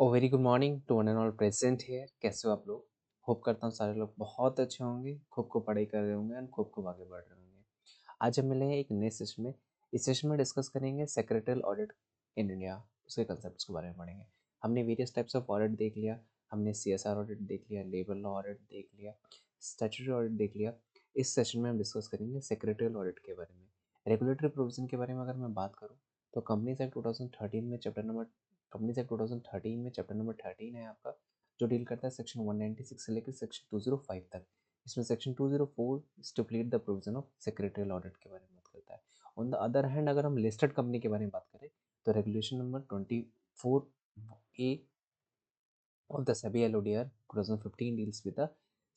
O very good morning to one and all present here. कैसे हो आप लोग? होप करता हूँ सारे लोग बहुत अच्छे होंगे, खूब को पढ़ाई कर रहे होंगे एंड खूब आगे बढ़ रहे होंगे। आज हम मिले हैं एक नए सेशन में। इस सेशन में डिस्कस करेंगे सेक्रेटरियल ऑडिट इन इंडिया, उसके कंसेप्ट के बारे में पढ़ेंगे। हमने वेरियस टाइप्स ऑफ ऑडिट देख लिया, हमने CSR ऑडिट देख लिया, लेबर लॉ ऑडिट देख लिया, स्टैट्यूटरी ऑडिट देख लिया। इस सेशन में हम डिस्कस करेंगे सेक्रेटरियल ऑडिट के बारे में। रेगुलेटरी प्रोविजन के बारे में अगर मैं बात करूँ तो कंपनीज एक्ट 2013 में कंपनीज एक्ट 2013 में चैप्टर नंबर 13 है आपका, जो डील करता है सेक्शन 196 से लेकर सेक्शन 205 तक। इसमें section 204 stipulate the provision of secretarial audit के बारे में बात करता है। ऑन द अदर हैंड अगर हम लिस्टेड कंपनी के बारे में बात करें तो regulation number 24A of the SEBI LODR 2015 deals with the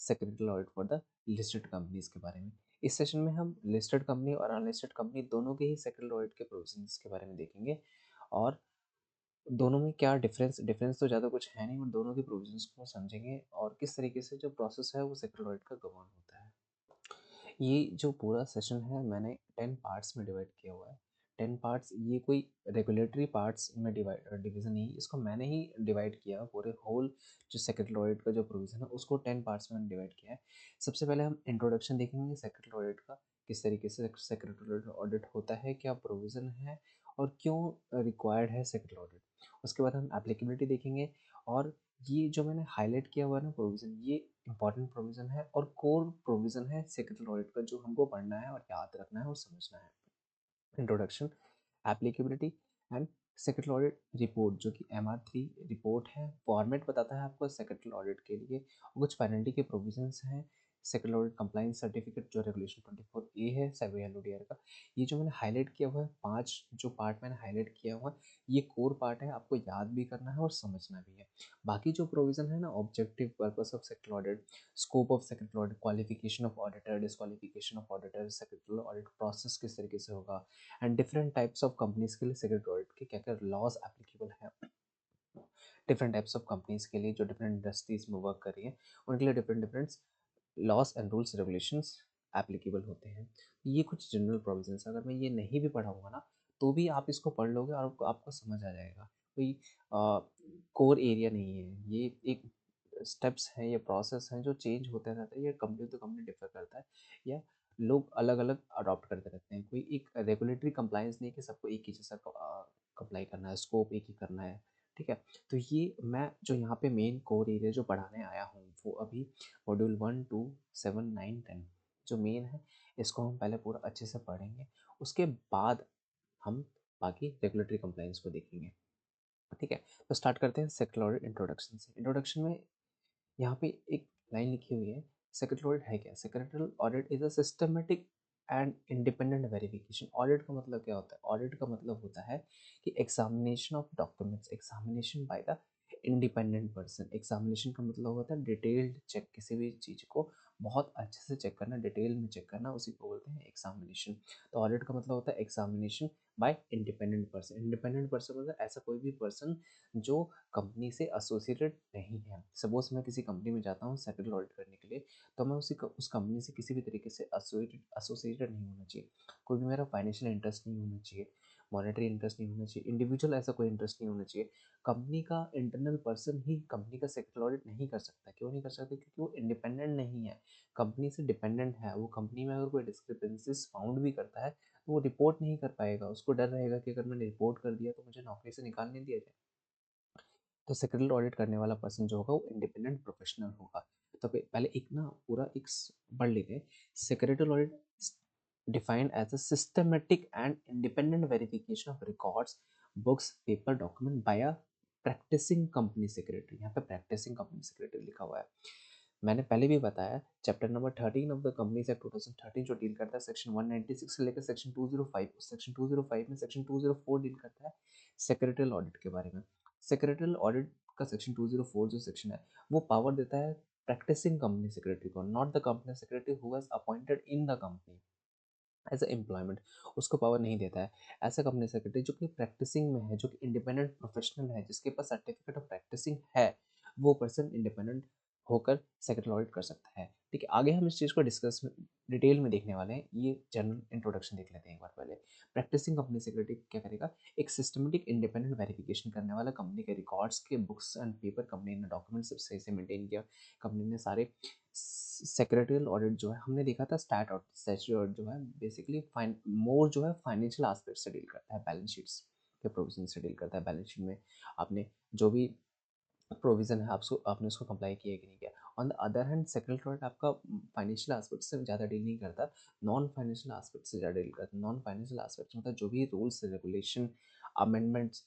secretarial audit for the listed companies के बारे में। इस सेशन में हम लिस्टेड कंपनी और अनलिस्टेड कंपनी दोनों के ही सेक्रेटरियल ऑडिट के प्रोविजंस के बारे में देखेंगे, और दोनों में क्या डिफरेंस तो ज़्यादा कुछ है नहीं, और दोनों के प्रोविजंस को समझेंगे और किस तरीके से जो प्रोसेस है वो सेक्रेटरियल ऑडिट का गवर्न होता है। ये जो पूरा सेशन है मैंने 10 पार्ट्स में डिवाइड किया हुआ है। 10 पार्ट्स, ये कोई रेगुलेटरी पार्ट्स में डिवीजन नहीं, इसको मैंने ही डिवाइड किया। पूरे होल जो सेक्रेटरियल ऑडिट का जो प्रोविजन है उसको 10 पार्ट्स में डिवाइड किया है। सबसे पहले हम इंट्रोडक्शन देखेंगे सेक्रेटरियल ऑडिट का, किस तरीके से सेक्रेटरियल ऑडिट होता है, क्या प्रोविजन है और क्यों रिक्वायर्ड है सेक्रेटरियल ऑडिट। उसके बाद हम एप्लीकेबिलिटी देखेंगे, और ये जो मैंने हाईलाइट किया हुआ है ना प्रोविजन, ये इंपॉर्टेंट प्रोविजन है और कोर प्रोविजन है सेक्रेटरियल ऑडिट का, जो हमको पढ़ना है और याद रखना है और समझना है। Introduction, applicability and secretarial audit report, जो कि MR3 रिपोर्ट है। फॉर्मेट बताता है आपको सेक्रेटरियल ऑडिट के लिए, और कुछ पेनल्टी के प्रोविजंस हैं। सेक्रेटरियल ऑडिट कंप्लायंस सर्टिफिकेट जो रेगुलेशन 24A है सेबी LODR का। ये जो मैंने हाईलाइट किया हुआ है, 5 जो पार्ट मैंने हाईलाइट किया हुआ है, ये कोर पार्ट है, आपको याद भी करना है और समझना भी है। बाकी जो प्रोविजन है ना, objective purpose of secretarial audit, scope of secretarial audit, qualification of auditor, disqualification of auditor, secretarial audit process किस तरीके से होगा, and different types of companies के लिए सेक्रेटरी ऑडिट के क्या क्या लॉज एप्लीकेबल है। डिफरेंट टाइप्स ऑफ कंपनीज के लिए जो डिफरेंट इंडस्ट्रीज में वर्क कर रही है, उनके लिए different different laws and rules regulations applicable होते हैं। ये कुछ जनरल प्रोविजंस, अगर मैं ये नहीं भी पढ़ाऊंगा ना तो भी आप इसको पढ़ लोगे और आपको समझ आ जाएगा। कोई कोर एरिया नहीं है, ये एक स्टेप्स हैं, ये प्रोसेस हैं जो चेंज होते रहता है। ये कंपनी टू कंपनी डिफर करता है, या लोग अलग अलग अडॉप्ट करते रहते हैं। कोई एक रेगुलेटरी कंप्लायंस नहीं है कि सबको एक ही जैसा कंप्लाई करना है, स्कोप एक ही करना है। ठीक है, तो ये मैं जो यहाँ पे मेन कोर एरिया जो पढ़ाने आया हूँ वो अभी मॉड्यूल 1, 2, 7, 9, 10 जो मेन है, इसको हम पहले पूरा अच्छे से पढ़ेंगे। उसके बाद हम बाकी रेगुलेटरी कंप्लायंस को देखेंगे। ठीक है, तो स्टार्ट करते हैं सेक्रेटरी ऑडिट इंट्रोडक्शन से। इंट्रोडक्शन में यहाँ पे एक लाइन लिखी हुई है, सेक्रेटरी ऑडिट है क्या? Secretary audit is a systematic and independent verification. Audit का मतलब क्या होता है? ऑडिट का मतलब होता है कि examination of documents, examination by the independent person. Examination का मतलब होता है डिटेल्ड चेक, किसी भी चीज़ को बहुत अच्छे से चेक करना, डिटेल में चेक करना, उसी को बोलते हैं एग्जामिनेशन। तो ऑडिट का मतलब होता है examination by independent person. Independent person मतलब ऐसा कोई भी पर्सन जो कंपनी से एसोसिएटेड नहीं है। सपोज मैं किसी कंपनी में जाता हूँ सेक्रेटरी ऑडिट करने के लिए, तो मैं उस कंपनी से किसी भी तरीके से एसोसिएटेड नहीं होना चाहिए। कोई भी मेरा फाइनेंशियल इंटरेस्ट नहीं होना चाहिए, मॉनेटरी इंटरेस्ट नहीं होना चाहिए, इंडिविजुअल ऐसा कोई इंटरेस्ट नहीं होना चाहिए। कंपनी का इंटरनल पर्सन ही कंपनी का सेक्रेटरी ऑडिट नहीं कर सकता। क्यों नहीं कर सकता? क्योंकि वो इंडिपेंडेंट नहीं है, कंपनी से डिपेंडेंट है। वो कंपनी में अगर कोई डिस्क्रिपेंसीज फाउंड भी करता है तो वो रिपोर्ट नहीं कर पाएगा। उसको डर रहेगा कि अगर मैंने रिपोर्ट कर दिया तो मुझे नौकरी से निकाल नहीं दिया जाए। तो सेक्रेटरी ऑडिट करने वाला पर्सन जो होगा वो इंडिपेंडेंट प्रोफेशनल होगा। तो पहले एक ना पूरा एक पढ़ लेते हैं। Secretary audit defined as a systematic and independent verification of records, books, paper, document by a practising company secretary. यहाँ पे प्रैक्टिसिंग कंपनी सेक्रेटरी लिखा हुआ है। मैंने पहले भी बताया, chapter number 13 of the companies act 2013 जो डील करता है सेक्शन 196 से लेकर सेक्शन 205, सेक्शन 205 में सेक्शन 204 डील करता है सेक्रेटरियल ऑडिट के बारे में। सेक्रेटरियल ऑडिट का सेक्शन 204 जो सेक्शन है वो पावर देता है प्रैक्टिसिंग कंपनी सेक्रेटरी को, not the company secretary who was appointed in the company as a employment. उसको पावर नहीं देता है। ऐसा कंपनी सेक्रेटरी जो कि प्रैक्टिसिंग में है, जो कि इंडिपेंडेंट प्रोफेशनल है, जिसके पास सर्टिफिकेट ऑफ प्रैक्टिसिंग है, वो पर्सन इंडिपेंडेंट होकर सेक्रेटरी ऑडिट कर सकता है। ठीक है, आगे हम इस चीज़ को डिस्कस डिटेल में देखने वाले हैं। ये जनरल इंट्रोडक्शन देख लेते हैं एक बार पहले। प्रैक्टिसिंग कंपनी सेक्रेटरी क्या करेगा? एक सिस्टमेटिक इंडिपेंडेंट वेरिफिकेशन करने वाला, कंपनी के रिकॉर्ड्स के बुक्स एंड पेपर, कंपनी ने डॉक्यूमेंट सब सही से मेंटेन किया, कंपनी ने सारे सेक्रेटरियल ऑडिट जो है हमने देखा था, स्टैट और स्टैट्यूटरी ऑडिट जो है बेसिकली मोर जो है फाइनेंशियल एस्पेक्ट से डील करता है, बैलेंस शीट्स के प्रोविजन से डील करता है। बैलेंस शीट में आपने जो भी प्रोविज़न है आपसो आपने उसको कंप्लाई किया कि नहीं किया। On the other hand secretary audit आपका फाइनेंशियल एस्पेक्ट से ज़्यादा डील नहीं करता, नॉन फाइनेंशियल एस्पेक्ट से ज़्यादा डील करता है। नॉन फाइनेंशियल एस्पेक्ट मतलब जो भी rules regulation, amendments,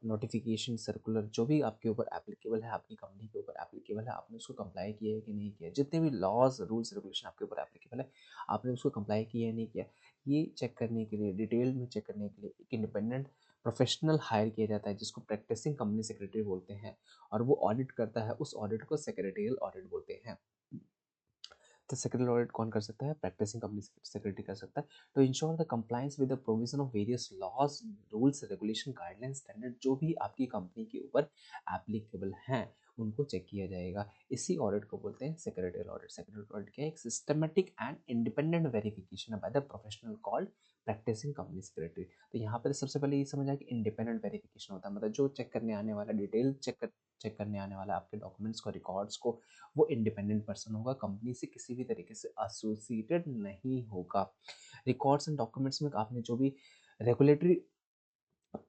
notification, circular जो भी आपके ऊपर एप्लीकेबल है, आपकी कंपनी के ऊपर एप्लीकेबल है, आपने उसको कंप्लाई किया है कि नहीं किया। जितने भी लॉज रूल्स रेगुलेशन आपके ऊपर एप्लीकेबल है, आपने उसको कंप्लाई किया है नहीं किया, ये चेक करने के लिए, डिटेल में चेक करने के लिए एक इंडिपेंडेंट प्रोफेशनल हायर किया जाता है जिसको प्रैक्टिसिंग कंपनी सेक्रेटरी बोलते हैं, और वो ऑडिट करता है। उस ऑडिट को सेक्रेटरियल ऑडिट बोलते हैं। तो सेक्रेटरी ऑडिट कौन कर सकता है? प्रैक्टिसिंग कंपनी सेक्रेटरी कर सकता है। To ensure the compliance with the provision of various laws, rules, regulation, guidelines, standard जो भी आपकी कंपनी के ऊपर एप्लीकेबल हैं उनको चेक किया जाएगा। इसी ऑडिट को बोलते हैं सेक्रेटरियल ऑडिट। सेक्रेटरियल ऑडिट क्या है? एक systematic and independent verification by the professional called practising company secretary. तो यहाँ पर सबसे पहले ये समझा कि इंडिपेंडेंट वेरिफिकेशन होता है, मतलब जो चेक करने आने वाला, डिटेल चेक करने आने वाला आपके डॉक्यूमेंट्स को, रिकॉर्ड्स को, वो इंडिपेंडेंट पर्सन होगा, कंपनी से किसी भी तरीके से एसोसिएटेड नहीं होगा। रिकॉर्ड्स एंड डॉक्यूमेंट्स में आपने जो भी रेगुलेटरी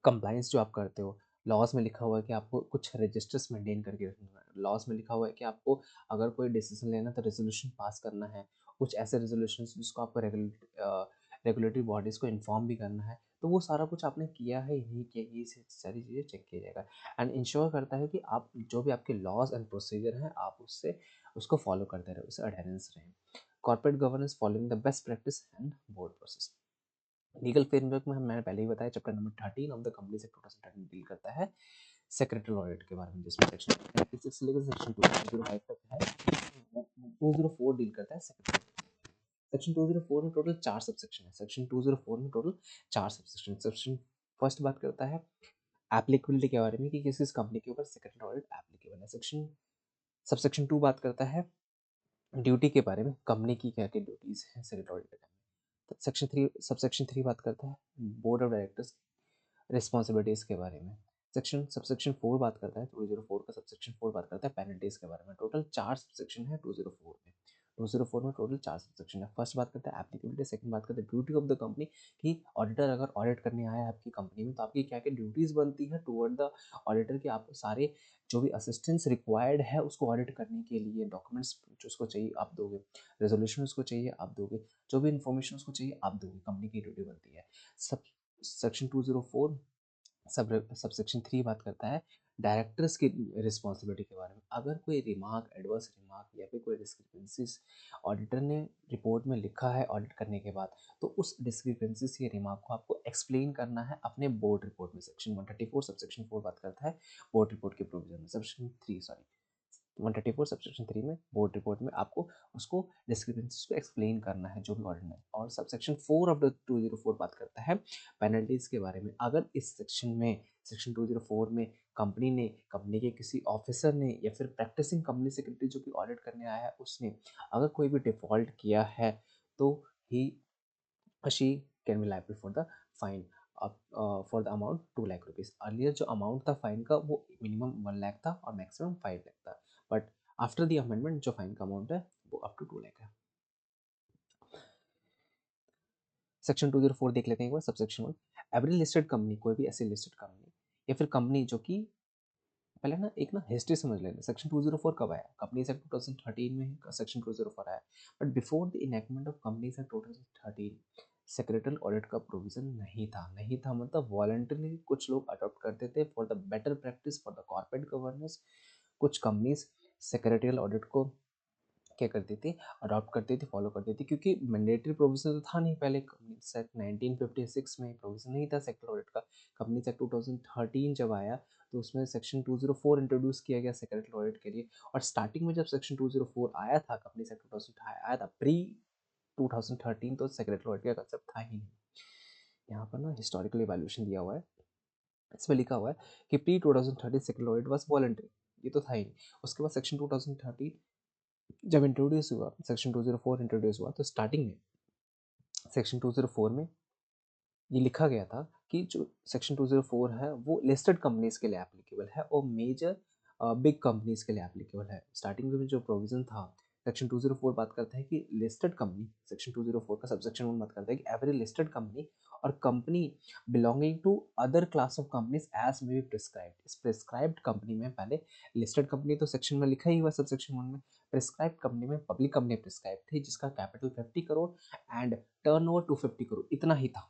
कंप्लायंस जो आप करते हो, लॉज में लिखा हुआ है कि आपको कुछ रजिस्टर्स मेंटेन करके रखना है। लॉज में लिखा हुआ है कि आपको अगर कोई डिसीजन लेना है तो रेजोल्यूशन पास करना है, कुछ ऐसे रेजोल्यूशन जिसको आपको रेगुलेटरी बॉडीज को इन्फॉर्म भी करना है। तो वो सारा कुछ आपने किया है या नहीं किया, ये सारी चीज़ें चेक किया जाएगा। एंड इंश्योर करता है कि आप जो भी आपके लॉज एंड प्रोसीजर हैं आप उससे उसको फॉलो करते रहे, उससे अडेरेंस रहें। Corporate governance following the best practice and board process. Legal framework में मैंने पहले ही बताया, chapter number 13 of the companies act 2013 deal करता है सेक्रेटरी ऑडिट के बारे में, जिसमें सेक्शन 96 से लेकर सेक्शन 205 तक है। 204 डील करता है सेक्रेटरी। सेक्शन 204 में टोटल 4 सबसेक्शन है। सेक्शन 204 में टोटल 4 सबसेक्शन। सेक्शन फर्स्ट बात करता है एप्लीकेबिलिटी के बारे में कि किस किस कंपनी के ऊपर सेक्रेटरी ऑडिट एप्लीकेबल है। सबसेक्शन 2 बात करता है ड्यूटी के बारे में, कंपनी की क्या क्या ड्यूटीज हैं सेक्रेटरी ऑडिट में। सबसेक्शन 3 बात करता है बोर्ड ऑफ डायरेक्टर्स रिस्पॉन्सिबिलिटीज़ के बारे में। सबसेक्शन 4 बात करता है, 204 का सबसेक्शन 4 बात करता है पेनल्टीज़ के बारे में। टोटल 4 सबसेक्शन है 204 में। 204 में टोटल 4 सबसेक्शन है। फर्स्ट बात करता है एप्लीकेबिलिटी, सेकंड बात करता है ड्यूटी ऑफ द कंपनी कि ऑडिटर अगर ऑडिट करने आया है आपकी कंपनी में तो आपकी क्या-क्या ड्यूटीज़ बनती है टुवर्ड द ऑडिटर, कि आप सारे जो भी असिस्टेंस रिक्वायर्ड है उसको ऑडिट करने के लिए, डॉक्यूमेंट्स जो उसको चाहिए आप दोगे, रेज़ोल्यूशन उसको चाहिए आप दोगे, जो भी इन्फॉर्मेशन उसको चाहिए आप दोगे, कंपनी की ड्यूटी बनती है। सब सेक्शन 204 सबसेक्शन 3 बात करता है डायरेक्टर्स की रिस्पॉन्सिबिलिटी के बारे में। अगर कोई रिमार्क, एडवर्स रिमार्क या फिर कोई डिस्क्रिपेंसीज ऑडिटर ने रिपोर्ट में लिखा है ऑडिट करने के बाद, तो उस डिस्क्रिपेंसीज या रिमार्क को आपको एक्सप्लेन करना है अपने बोर्ड रिपोर्ट में। सेक्शन 134 सबसेक्शन 4 बात करता है बोर्ड रिपोर्ट के प्रोविजन में। सेक्शन 3 सॉरी 134 सबसेक्शन 3 में बोर्ड रिपोर्ट में आपको उसको डिस्क्रिपेंसीज को एक्सप्लेन करना है जो भी ऑर्डिनल। और सबसेक्शन 4 ऑफ द 204 बात करता है पेनल्टीज के बारे में। अगर इस सेक्शन में, सेक्शन 204 में कंपनी के किसी ऑफिसर ने या फिर प्रैक्टिसिंग कंपनी सेक्रेटरी जो कि ऑडिट करने आया है उसने अगर कोई भी डिफॉल्ट किया है तो he she can be liable for the fine for the amount 2 lakh rupees. Earlier जो अमाउंट था फाइन का वो मिनिमम 1 लाख था और मैक्सिमम 5 लाख था, बट आफ्टर द अमेंडमेंट जो फाइन का अमाउंट है वो अप टू 2 लाख है। सेक्शन 204 देख लेते हैं एक बार। सबसेक्शन 1, एवरी लिस्टेड कंपनी, कोई भी ऐसी लिस्टेड कंपनी या फिर कंपनी जो कि पहले ना एक ना हिस्ट्री समझ लेते। सेक्शन 204 कब आया? कंपनीज एक्ट 2013 में सेक्शन 204 आया, but before the enactment of companies act 2013 secretarial audit का प्रोविजन नहीं था मतलब वॉलंटरली कुछ लोग अडॉप्ट करते थे for the better practice for the corporate governance. कुछ कंपनीज सेक्रेटरियल ऑडिट को क्या करती थी, अडॉप्ट करती थी, फॉलो करती थी, क्योंकि मैंडेटरी प्रोविजन तो था नहीं पहले। कंपनीज एक्ट 1956 में प्रोविजन नहीं था सेक्टर ऑडिट का। कंपनीज एक्ट 2013 जब आया तो उसमें सेक्शन 204 इंट्रोड्यूस किया गया सेक्रेटरी ऑडिट के लिए। और स्टार्टिंग में जब सेक्शन 204 आया था, कंपनीज एक्ट 2000 आया था प्री 2013, तो सेक्रेटरी ऑडिट का कंसेप्ट था ही नहीं। यहाँ पर ना हिस्टोरिकल इवैल्यूएशन दिया हुआ है, इसमें लिखा हुआ है कि pre 2013 secretary audit was voluntary. ये तो था ही नहीं। उसके बाद सेक्शन 2013 जब इंट्रोड्यूस हुआ, सेक्शन 204 इंट्रोड्यूस हुआ, तो स्टार्टिंग में सेक्शन 204 में ये लिखा गया था कि जो सेक्शन 204 है वो लिस्टेड कंपनीज के लिए एप्लीकेबल है और मेजर बिग कंपनीज के लिए एप्लीकेबल है। स्टार्टिंग में जो प्रोविजन था, सेक्शन 204 बात करता है कि लिस्टेड कंपनी, सेक्शन 204 का सबसेक्शन 1 बात करता है कि एवरी लिस्टेड कंपनी और company belonging to other class of companies as may be prescribed. इस प्रिस्क्राइब्ड कंपनी में पहले लिस्टेड कंपनी तो सेक्शन में लिखा ही हुआ सबसेक्शन 1 में, प्रिस्क्राइब्ड कंपनी में पब्लिक कंपनी प्रिस्क्राइब थी जिसका capital 50 crore and turnover 250 crore, इतना ही था।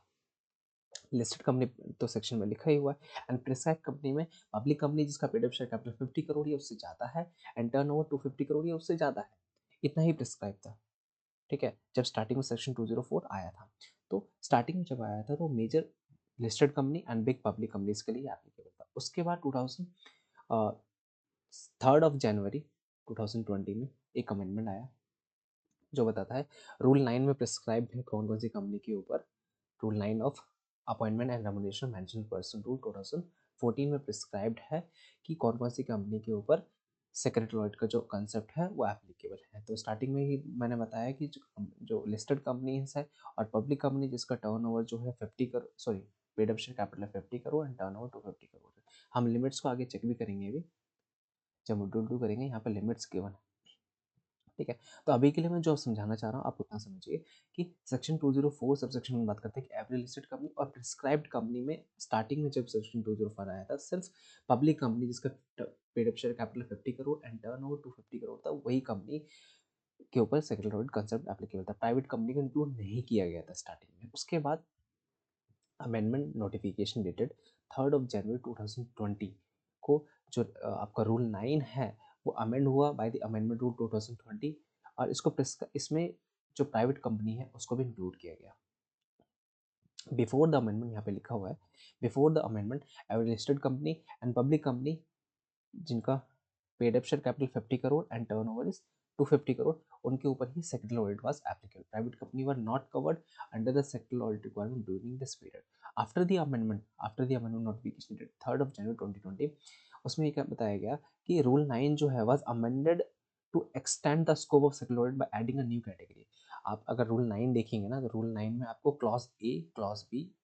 लिस्टेड कंपनी तो सेक्शन में लिखा ही हुआ है एंड प्रिस्क्राइब कंपनी में पब्लिक कंपनी जिसका paid up share capital 50 crore या उससे ज़्यादा है एंड टर्नओवर 250 करोड़ या उससे ज़्यादा है, इतना ही प्रिस्क्राइब था। ठीक है, जब स्टार्टिंग में सेक्शन 204 आया था, तो स्टार्टिंग में जब आया था तो major listed company and big public companies के लिए एप्लीकेबल था। उसके बाद 3 जनवरी 2020 में एक अमेंडमेंट आया जो बताता है रूल 9 में प्रिस्क्राइब्ड है कौन कौन सी कंपनी के ऊपर। Rule 9 of appointment and remuneration management person rule 2014 में प्रिस्क्राइब्ड है कि कौन कौन सी कंपनी के ऊपर सेक्रेटरीट का जो कंसेप्ट है वो एप्लीकेबल है। तो स्टार्टिंग में ही मैंने बताया कि जो लिस्टेड कंपनीज है और पब्लिक कंपनी जिसका टर्नओवर जो है 50 crore, sorry paid up share capital है 50 करोड़ एंड टर्नओवर 250 करोड़ है। हम लिमिट्स को आगे चेक भी करेंगे अभी जब मॉड्यूल 2 करेंगे, यहाँ पे लिमिट्स गिवन है। ठीक है, तो अभी के लिए मैं जो समझाना चाह रहा हूँ आप उतना समझिए कि सेक्शन 204 सब सेक्शन में बात करते हैं कि एवरी लिस्टेड कंपनी और प्रिस्क्राइब्ड कंपनी में स्टार्टिंग में जब सेक्शन 204 आया था सिर्फ पब्लिक कंपनी जिसका paid up share capital 50 crore and turnover 250 crore था वही कंपनी के ऊपर सेक्रेटरीट कंसेप्ट एप्लीकेबल था। प्राइवेट कंपनी को इंक्लूड नहीं किया गया था स्टार्टिंग में। उसके बाद अमेंडमेंट नोटिफिकेशन डेटेड 3 जनवरी 2020 को जो आपका रूल 9 है वो अमेंड हुआ बाय द अमेंडमेंट रूल 2020 और इसमें जो प्राइवेट कंपनी है उसको भी इंक्लूड किया गया। बिफोर द अमेंडमेंट यहाँ पे लिखा हुआ है, before the amendment every listed company and public company जिनका paid up share capital 50 crore and turnover is 250 crore उनके ऊपर ही sectoral audit was applicable. Private company were not covered under the sectoral audit requirement during this period. After the amendment notification dated 3 January 2020 उसमें क्या बताया गया कि rule 9 जो है was amended to extend the scope of sectoral audit by adding a new category. आप अगर rule 9 देखेंगे ना तो रूल 9 में आपको clause A, clause B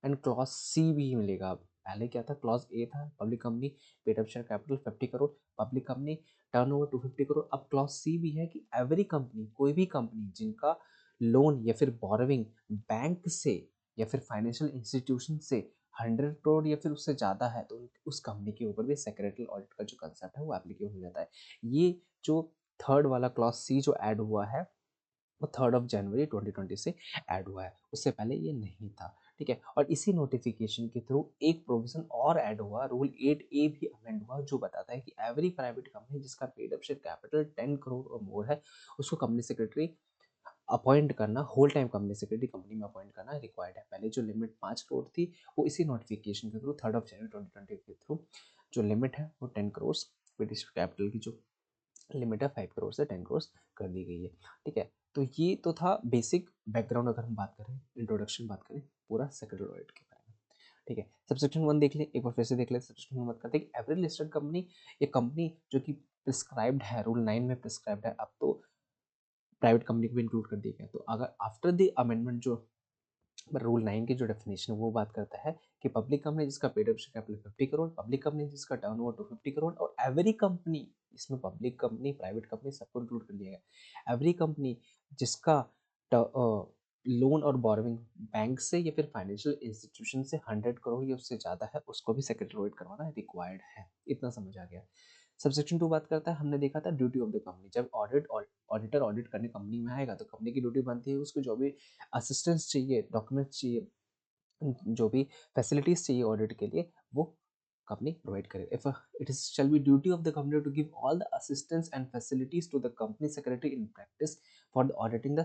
and clause C भी मिलेगा। अब पहले क्या था, क्लॉज ए था public company paid up share capital 50 crore, public company turnover 250 crore. अब क्लॉज सी भी है कि एवरी कंपनी, कोई भी कंपनी जिनका लोन या फिर बोरोविंग बैंक से या फिर फाइनेंशियल इंस्टीट्यूशन से 100 करोड़ या फिर उससे ज़्यादा है तो उस कंपनी के ऊपर भी सेक्रेटरी ऑडिट का जो कंसेप्ट है वो एप्लीकेबल हो जाता है। ये जो थर्ड वाला क्लॉज सी जो ऐड हुआ है वो 3 जनवरी 2020 से ऐड हुआ है, उससे पहले ये नहीं था। ठीक है, और इसी नोटिफिकेशन के थ्रू एक प्रोविजन और ऐड हुआ, रूल 8A भी अमेंड हुआ जो बताता है कि एवरी प्राइवेट कंपनी जिसका paid up share capital 10 crore और मोर है उसको कंपनी सेक्रेटरी अपॉइंट करना, whole time company secretary company में अपॉइंट करना रिक्वायर्ड है। पहले जो लिमिट 5 करोड़ थी वो इसी नोटिफिकेशन के थ्रू 3 जनवरी 2020 के थ्रू जो लिमिट है वो 10 करोड़ पेड कैपिटल की जो लिमिट है 5 करोड़ से 10 करोड़ कर दी गई है। ठीक है, तो ये तो था बेसिक बैकग्राउंड। अगर हम बात करें, इंट्रोडक्शन बात करें पूरा सेक्रेटरी ऑडिट के बारे में। ठीक है, सबसेक्शन 1 देख ले, एक बार फिर से देख ले। सबसेक्शन 1 बात करते हैं कि एवरी लिस्टेड कंपनी, एक कंपनी जो कि प्रिस्क्राइब्ड है, रूल 9 में प्रिस्क्राइब्ड है, अब तो प्राइवेट कंपनी को भी इंक्लूड कर दिया गया। तो अगर आफ्टर द अमेंडमेंट जो रूल 9 की जो डेफिनेशन है वो बात करता है कि पब्लिक कंपनी जिसका paid up capital 50 crore, public company जिसका टर्नओवर 250 करोड़ और एवरी कंपनी, इसमें पब्लिक कंपनी प्राइवेट कंपनी सबको इंक्लूड कर दिया गया। एवरी कंपनी जिसका लोन और बोरोविंग बैंक से या फिर फाइनेंशियल इंस्टीट्यूशन से 100 करोड़ या उससे ज़्यादा है उसको भी सेक्रेटरी ऑडिट करवाना रिक्वायर्ड है। इतना समझ आ गया। सबसेक्शन 2 बात करता है, हमने देखा था ड्यूटी ऑफ द कंपनी। जब ऑडिटर ऑडिट करने कंपनी में आएगा तो कंपनी की ड्यूटी बनती है उसको जो भी असिस्टेंस चाहिए, डॉक्यूमेंट्स चाहिए, जो भी फैसिलिटीज चाहिए ऑडिट के लिए वो कंपनी प्रोवाइड करे। If it is shall be duty of the company to give all the assistance and facilities to the company secretary in practice for the auditing the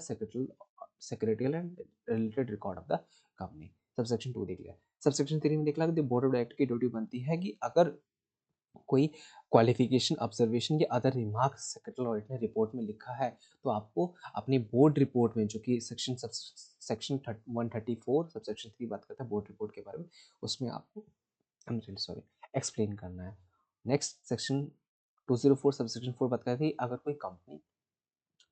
secretarial and related record of the company. Subsection 2 देख लिया। Subsection 3 में देख लिया कि board of director की duty बनती है कि अगर कोई क्वालिफिकेशन, ऑब्जर्वेशन या अदर रिमार्क्स सेक्रेटरी ऑडिट ने रिपोर्ट में लिखा है तो आपको अपनी बोर्ड रिपोर्ट में, जो कि सेक्शन 134 सबसेक्शन 3 बात करता है बोर्ड रिपोर्ट के बारे में, उसमें आपको सॉरी एक्सप्लेन करना है। नेक्स्ट सेक्शन 204 सबसेक्शन 4 बात करती है अगर कोई कंपनी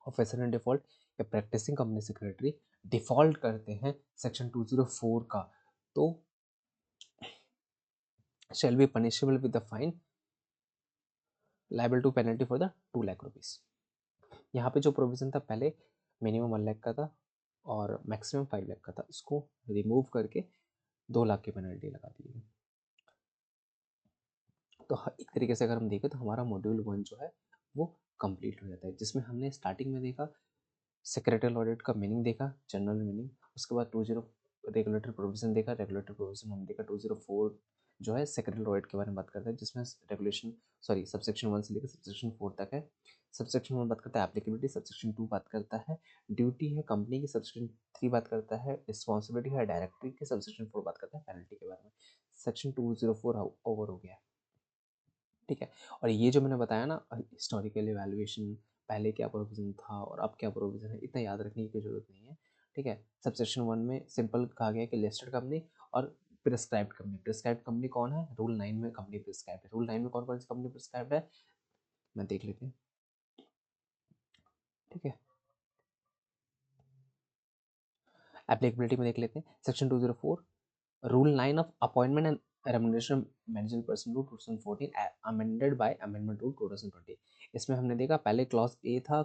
ऑफिसर इन डिफॉल्ट या प्रैक्टिसिंग कंपनी सेक्रेटरी डिफॉल्ट करते हैं सेक्शन 204 का, तो shall be punishable with the fine liable to penalty for the 2 lakh rupees. यहाँ पे जो प्रोविजन था पहले मिनिमम 1 लाख का था और मैक्सिमम 5 लाख का था, इसको रिमूव करके 2 लाख की पेनल्टी लगा दी है। तो एक तरीके से अगर हम देखें तो हमारा मॉड्यूल 1 जो है वो कंप्लीट हो जाता है, जिसमें हमने स्टार्टिंग में देखा सेक्रेटरी ऑडिट का मीनिंग देखा, जनरल मीनिंग, उसके बाद 20 रेगुलेटरी प्रोविजन देखा, रेगुलेटरी प्रोविजन हमने देखा 204 जो है सेक्रेटरी ऑडिट के बारे में बात करता है, जिसमें रेगुलेशन सबसेक्शन 1 से लेकर सबसेक्शन 4 तक है। सबसेक्शन 1 बात करता है एप्लीकेबिलिटी, सबसेक्शन 2 बात करता है ड्यूटी है कंपनी की, सबसेक्शन 3 बात करता है रिस्पॉन्सिबिलिटी है डायरेक्टरी की, सबसेक्शन 4 बात करता है पेनल्टी के बारे में। सेक्शन 204 ओवर हो गया, ठीक है। और ये जो मैंने बताया ना हिस्टोरिकल इवैल्यूएशन, पहले क्या प्रोविजन था और अब क्या प्रोविजन है, इतना याद रखने की जरूरत नहीं है, ठीक है। सबसेक्शन 1 में सिंपल कहा गया कि लिस्टेड कंपनी और प्रिस्क्राइब्ड कंपनी। प्रिस्क्राइब्ड कंपनी कौन है? रूल 9 में कंपनी प्रिस्क्राइब्ड है। रूल 9 में कौन कौन सी कंपनी प्रिस्क्राइब्ड है, मैं देख लेते हैं, ठीक है। एप्लीकेबिलिटी में देख लेते हैं, section 204 rule 9 of appointment and remuneration manager person rule 2014 amended bye amendment rule 2020। इसमें हमने देखा पहले क्लॉज ए था,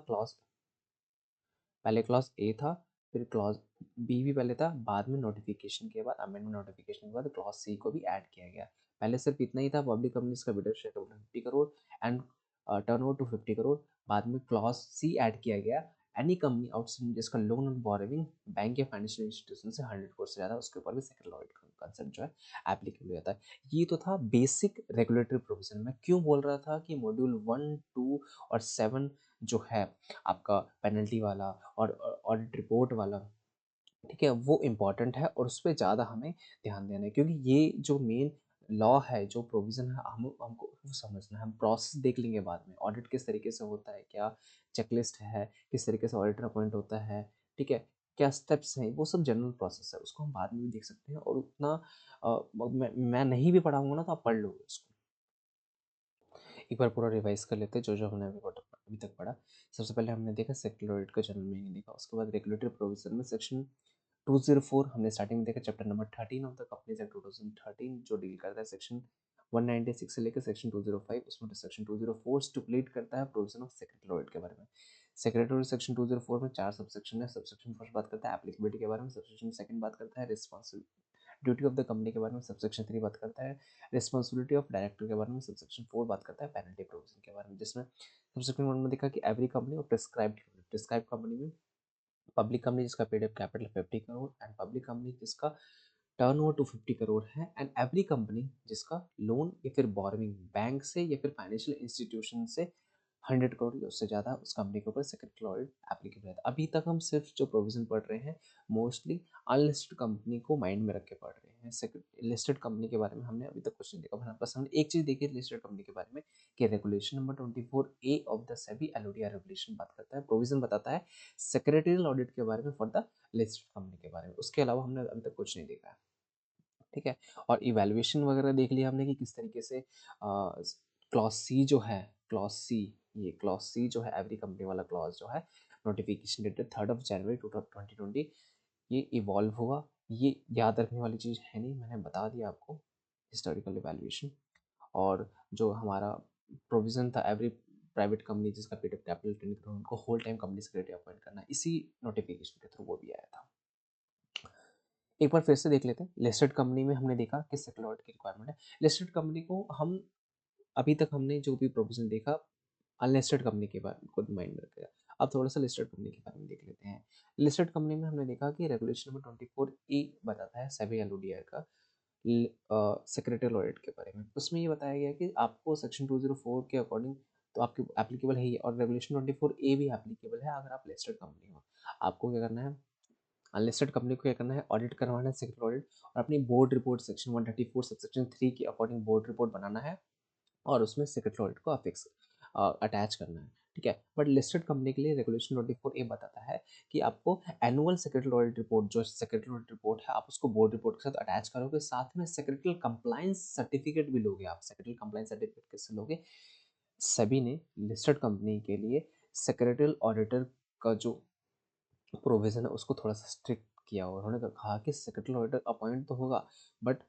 पहले क्लॉज ए था, फिर क्लॉज बी भी पहले था, बाद में नोटिफिकेशन के बाद अमेंडमेंट नोटिफिकेशन के बाद क्लॉज सी को भी ऐड किया गया। पहले सिर्फ इतना ही था, पब्लिक कंपनीज का bidder share 50 crore and turnover to 50 crore. बाद में क्लॉज सी ऐड किया गया, एनी कंपनी आउटस्टैंडिंग जिसका लोन और बोरोविंग बैंक या फाइनेंशियल इंस्टीट्यूशन से 100 करोड़ से ज़्यादा, उसके ऊपर भी सेक्रेटरी ऑडिट कंसेप्ट जो है एप्लीकेबल हो जाता है। ये तो था बेसिक रेगुलेटरी प्रोविजन। मैं क्यों बोल रहा था कि मॉड्यूल 1, 2 और 7 जो है आपका पेनल्टी वाला और ऑडिट रिपोर्ट वाला, ठीक है, वो इम्पॉर्टेंट है और उस पर ज़्यादा हमें ध्यान देना है, क्योंकि ये जो मेन लॉ है, जो प्रोविज़न है, हमको वो समझना है। हम प्रोसेस देख लेंगे बाद में, ऑडिट किस तरीके से होता है, क्या चेकलिस्ट है, किस तरीके से ऑडिटर अपॉइंट होता है, ठीक है, क्या स्टेप्स हैं, वो सब जनरल प्रोसेस है, उसको हम बाद में भी देख सकते हैं। और उतना मैं नहीं भी पढ़ाऊँगा ना, तो आप पढ़ लोगे उसको। एक बार पूरा रिवाइज कर लेते हैं जो जो हमने अभी तक पढ़ा। सबसे पहले हमने देखा सेक्रेटरी ऑडिट का जनरल मीनिंग देखा, उसके बाद रेगुलेटरी प्रोविजन में सेक्शन 204 हमने स्टार्टिंग में देखा, chapter number 13 of the companies act 2013 जो डील करता है सेक्शन 196 से लेकर सेक्शन 205, उसमें सेक्शन 204 स्टिपुलेट करता है प्रोविजन ऑफ सेक्रेटरी ऑडिट के बारे में। सेक्रेटरी सेक्शन 204 में 4 सबसेक्शन है। सबसेक्शन फर्स्ट बात करता है एप्लीकेबिलिटी के बारे में, सबसेक्शन सेकंड बात करता है responsibility duty of the company के बारे में, सबसेक्शन 3 बात करता है रिस्पॉन्सिबिलिटी ऑफ डायरेक्टर के बारे में, सबसेक्शन 4 बात करता है पेनल्टी प्रोविजन के बारे में, जिसमें सबसेक्शन 1 में देखा कि एवरी कंपनी और प्रिस्क्राइब्ड कंपनी में पब्लिक कंपनी जिसका paid up capital 50 crore and public company जिसका टर्नओवर 250 करोड़ है, एंड एवरी कंपनी जिसका लोन या फिर बोरोविंग बैंक से या फिर फाइनेंशियल इंस्टीट्यूशन से 100 करोड़ या उससे ज़्यादा, उस कंपनी के ऊपर सेक्रेटरी ऑडिट एप्लीकेबल है। अभी तक हम सिर्फ जो प्रोविजन पढ़ रहे हैं मोस्टली अनलिस्टेड कंपनी को माइंड में रख के पढ़ रहे हैं। लिस्टेड कंपनी के बारे में हमने अभी तक कुछ नहीं देखा, बस हमने एक चीज़ देखी लिस्टेड कंपनी के बारे में कि regulation number 24A of the SEBI LODR regulation बात करता है, प्रोविजन बताता है सेक्रेटरियल ऑडिट के बारे में फॉर द लिस्टेड कंपनी के बारे में। उसके अलावा हमने अभी तक कुछ नहीं देखा है, ठीक है। और इवैल्यूएशन वगैरह देख लिया हमने कि किस तरीके से क्लॉज सी जो है, क्लॉज सी, ये क्लॉज सी जो है एवरी कंपनी वाला क्लॉज जो है, नोटिफिकेशन डेटेड 3 जनवरी 2020 ये इवॉल्व हुआ। ये याद रखने वाली चीज़ है नहीं, मैंने बता दिया आपको। हिस्टोरिकल इवैल्यूएशन और जो हमारा प्रोविजन था एवरी प्राइवेट कंपनी जिसका पेड अप कैपिटल 10 करोड़ उनको whole time company secretary appoint करना, इसी नोटिफिकेशन के थ्रू वो भी आया था। एक बार फिर से देख लेते हैं। लिस्टेड कंपनी में हमने देखा कि सेक्रेटरी ऑडिट की रिक्वायरमेंट है। लिस्टेड कंपनी को हम अभी तक हमने जो भी प्रोविजन देखा अनलिस्टेड कंपनी के बारे में खुद माइंड में रखेगा। अब थोड़ा सा लिस्टेड कंपनी के बारे में देख लेते हैं। लिस्टेड कंपनी में हमने देखा कि रेगुलेशन नंबर 24A बताता है सेबी एलओडीआर का सेक्रेटरी ऑडिट के बारे में। उसमें ये बताया गया कि आपको सेक्शन 204 के अकॉर्डिंग तो आपके एप्लीकेबल है ही, और रेगुलेशन 24A भी एप्लीकेबल है अगर आप लिस्टेड कंपनी हो। आपको क्या करना है, अनलिस्टेड कंपनी को क्या करना है, ऑडिट करवाना है सेक्रेटरी ऑडिट, और अपनी बोर्ड रिपोर्ट सेक्शन 134 सबसेक्शन 3 के अकॉर्डिंग बोर्ड रिपोर्ट बनाना है और उसमें सेक्रेटरी ऑडिट को अफिक्स अटैच करना है, ठीक है। बट लिस्टेड कंपनी के लिए रेगुलेशन 24 ए बताता है कि आपको एनुअल सेक्रेटरी ऑडिट रिपोर्ट, जो सेक्रेटरी ऑडिट रिपोर्ट है, आप उसको बोर्ड रिपोर्ट के साथ अटैच करोगे, साथ में सेक्रेटरी कंप्लायंस सर्टिफिकेट भी लोगे। आप सेक्रेटरी कंप्लायंस सर्टिफिकेट किससे लोगे? सेबी ने लिस्टेड कंपनी के लिए सेक्रेटरी ऑडिटर का जो प्रोविजन है उसको थोड़ा सा स्ट्रिक्ट किया, और उन्होंने कहा कि सेक्रेटरी ऑडिटर अपॉइंट तो होगा, but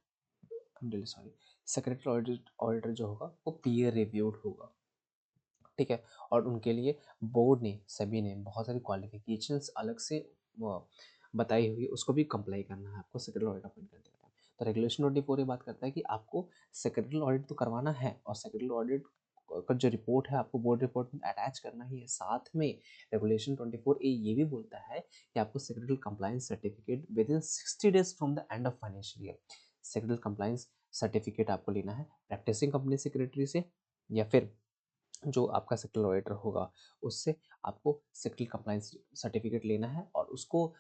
I am really sorry, secretary auditor जो होगा वो पीयर रिव्यूड होगा, ठीक है। और उनके लिए बोर्ड ने, सभी ने बहुत सारी क्वालिफिकेशंस अलग से बताई हुई, उसको भी कंप्लाई करना है आपको सेक्रेटरी ऑडिट अपॉइंट करते टाइम। तो रेगुलेशन 24 ये बात करता है कि आपको सेक्रेटरी ऑडिट तो करवाना है, और सेक्रेटरी ऑडिट का जो रिपोर्ट है आपको बोर्ड रिपोर्ट में अटैच करना ही है। साथ में रेगुलेशन 24 ए ये भी बोलता है कि आपको secretary compliance certificate with in 60 days from the end of financial year, secretary compliance certificate आपको लेना है प्रैक्टिसिंग कंपनी सेक्रेटरी से, या फिर जो आपका सेक्रेटरी ऑडिटर होगा उससे आपको सेक्रेटरी कंप्लायंस सर्टिफिकेट लेना है, और उसको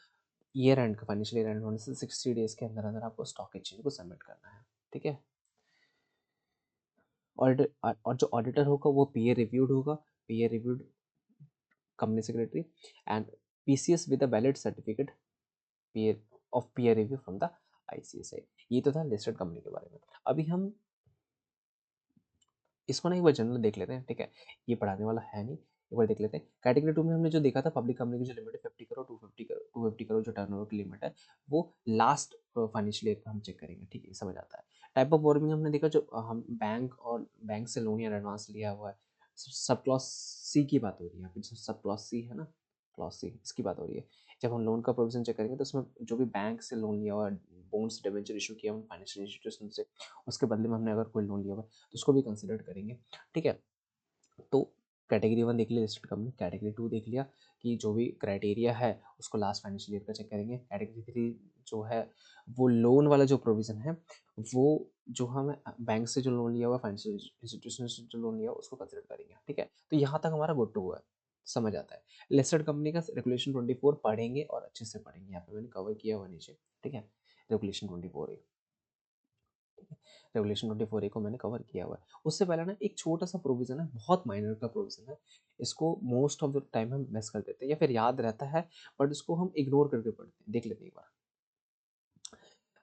year and, financial year and होने से 60 डेज के अंदर अंदर आपको स्टॉक एक्सचेंज को सबमिट करना है, ठीक है। ऑडिटर, और जो ऑडिटर होगा वो पीयर रिव्यूड होगा, peer reviewed company secretary, and PCS with a valid certificate peer of peer review from the ICSI. ये तो था लिस्टेड कंपनी के बारे में। अभी हम इसको ना एक बार जनरल देख लेते हैं, ठीक है। ये पढ़ाने वाला है नहीं, एक बार देख लेते हैं। कैटेगरी 2 में हमने जो देखा था, पब्लिक कंपनी की जो लिमिट है 50 करोड़, 250 करोड़ जो टर्नओवर की लिमिट है, वो लास्ट फाइनेंशियल ईयर का हम चेक करेंगे, ठीक है, समझ आता है। टाइप ऑफ बोरोइंग हमने देखा, जो हम बैंक और बैंक से लोन या एडवांस लिया हुआ है, सब क्लॉज सी की बात हो रही है यहाँ पे, सब क्लॉज सी है ना, क्लॉज सी इसकी बात हो रही है। जब हम लोन का प्रोविजन चेक करेंगे तो उसमें जो भी बैंक से लोन लिया हुआ है, बॉन्ड्स डिबेंचर इशू किया हुआ फाइनेंशियल इंस्टीट्यूशन से, उसके बदले में हमने अगर कोई लोन लिया हुआ है तो उसको भी कंसिडर करेंगे, ठीक है। तो कैटेगरी 1 देख लिया लिस्टेड कंपनी, कैटेगरी 2 देख लिया कि जो भी क्राइटेरिया है उसको लास्ट फाइनेंशियल ईयर का चेक करेंगे। कैटेगरी 3 जो है वो लोन वाला जो प्रोविजन है, वो जो हम बैंक से जो लोन लिया हुआ, फाइनेंशियल इंस्टीट्यूशन से जो लोन लिया हुआ उसको कंसिडर करेंगे, ठीक है। तो यहाँ तक हमारा गुड टू गो है, समझ आता है। लिस्टेड कंपनी का रेगुलेशन 24 पढ़ेंगे, और अच्छे से पढ़ेंगे, यहाँ पे मैंने कवर किया हुआ नीचे, ठीक है। रेगुलेशन 24 रेगुलेशन 24 ए को मैंने कवर किया हुआ है। उससे पहले ना एक छोटा सा प्रोविजन है, बहुत माइनर का प्रोविजन है, इसको मोस्ट ऑफ द टाइम हम मिस कर देते हैं, या फिर याद रहता है बट इसको हम इग्नोर करके पढ़ते हैं। देख लेते हैं एक बार।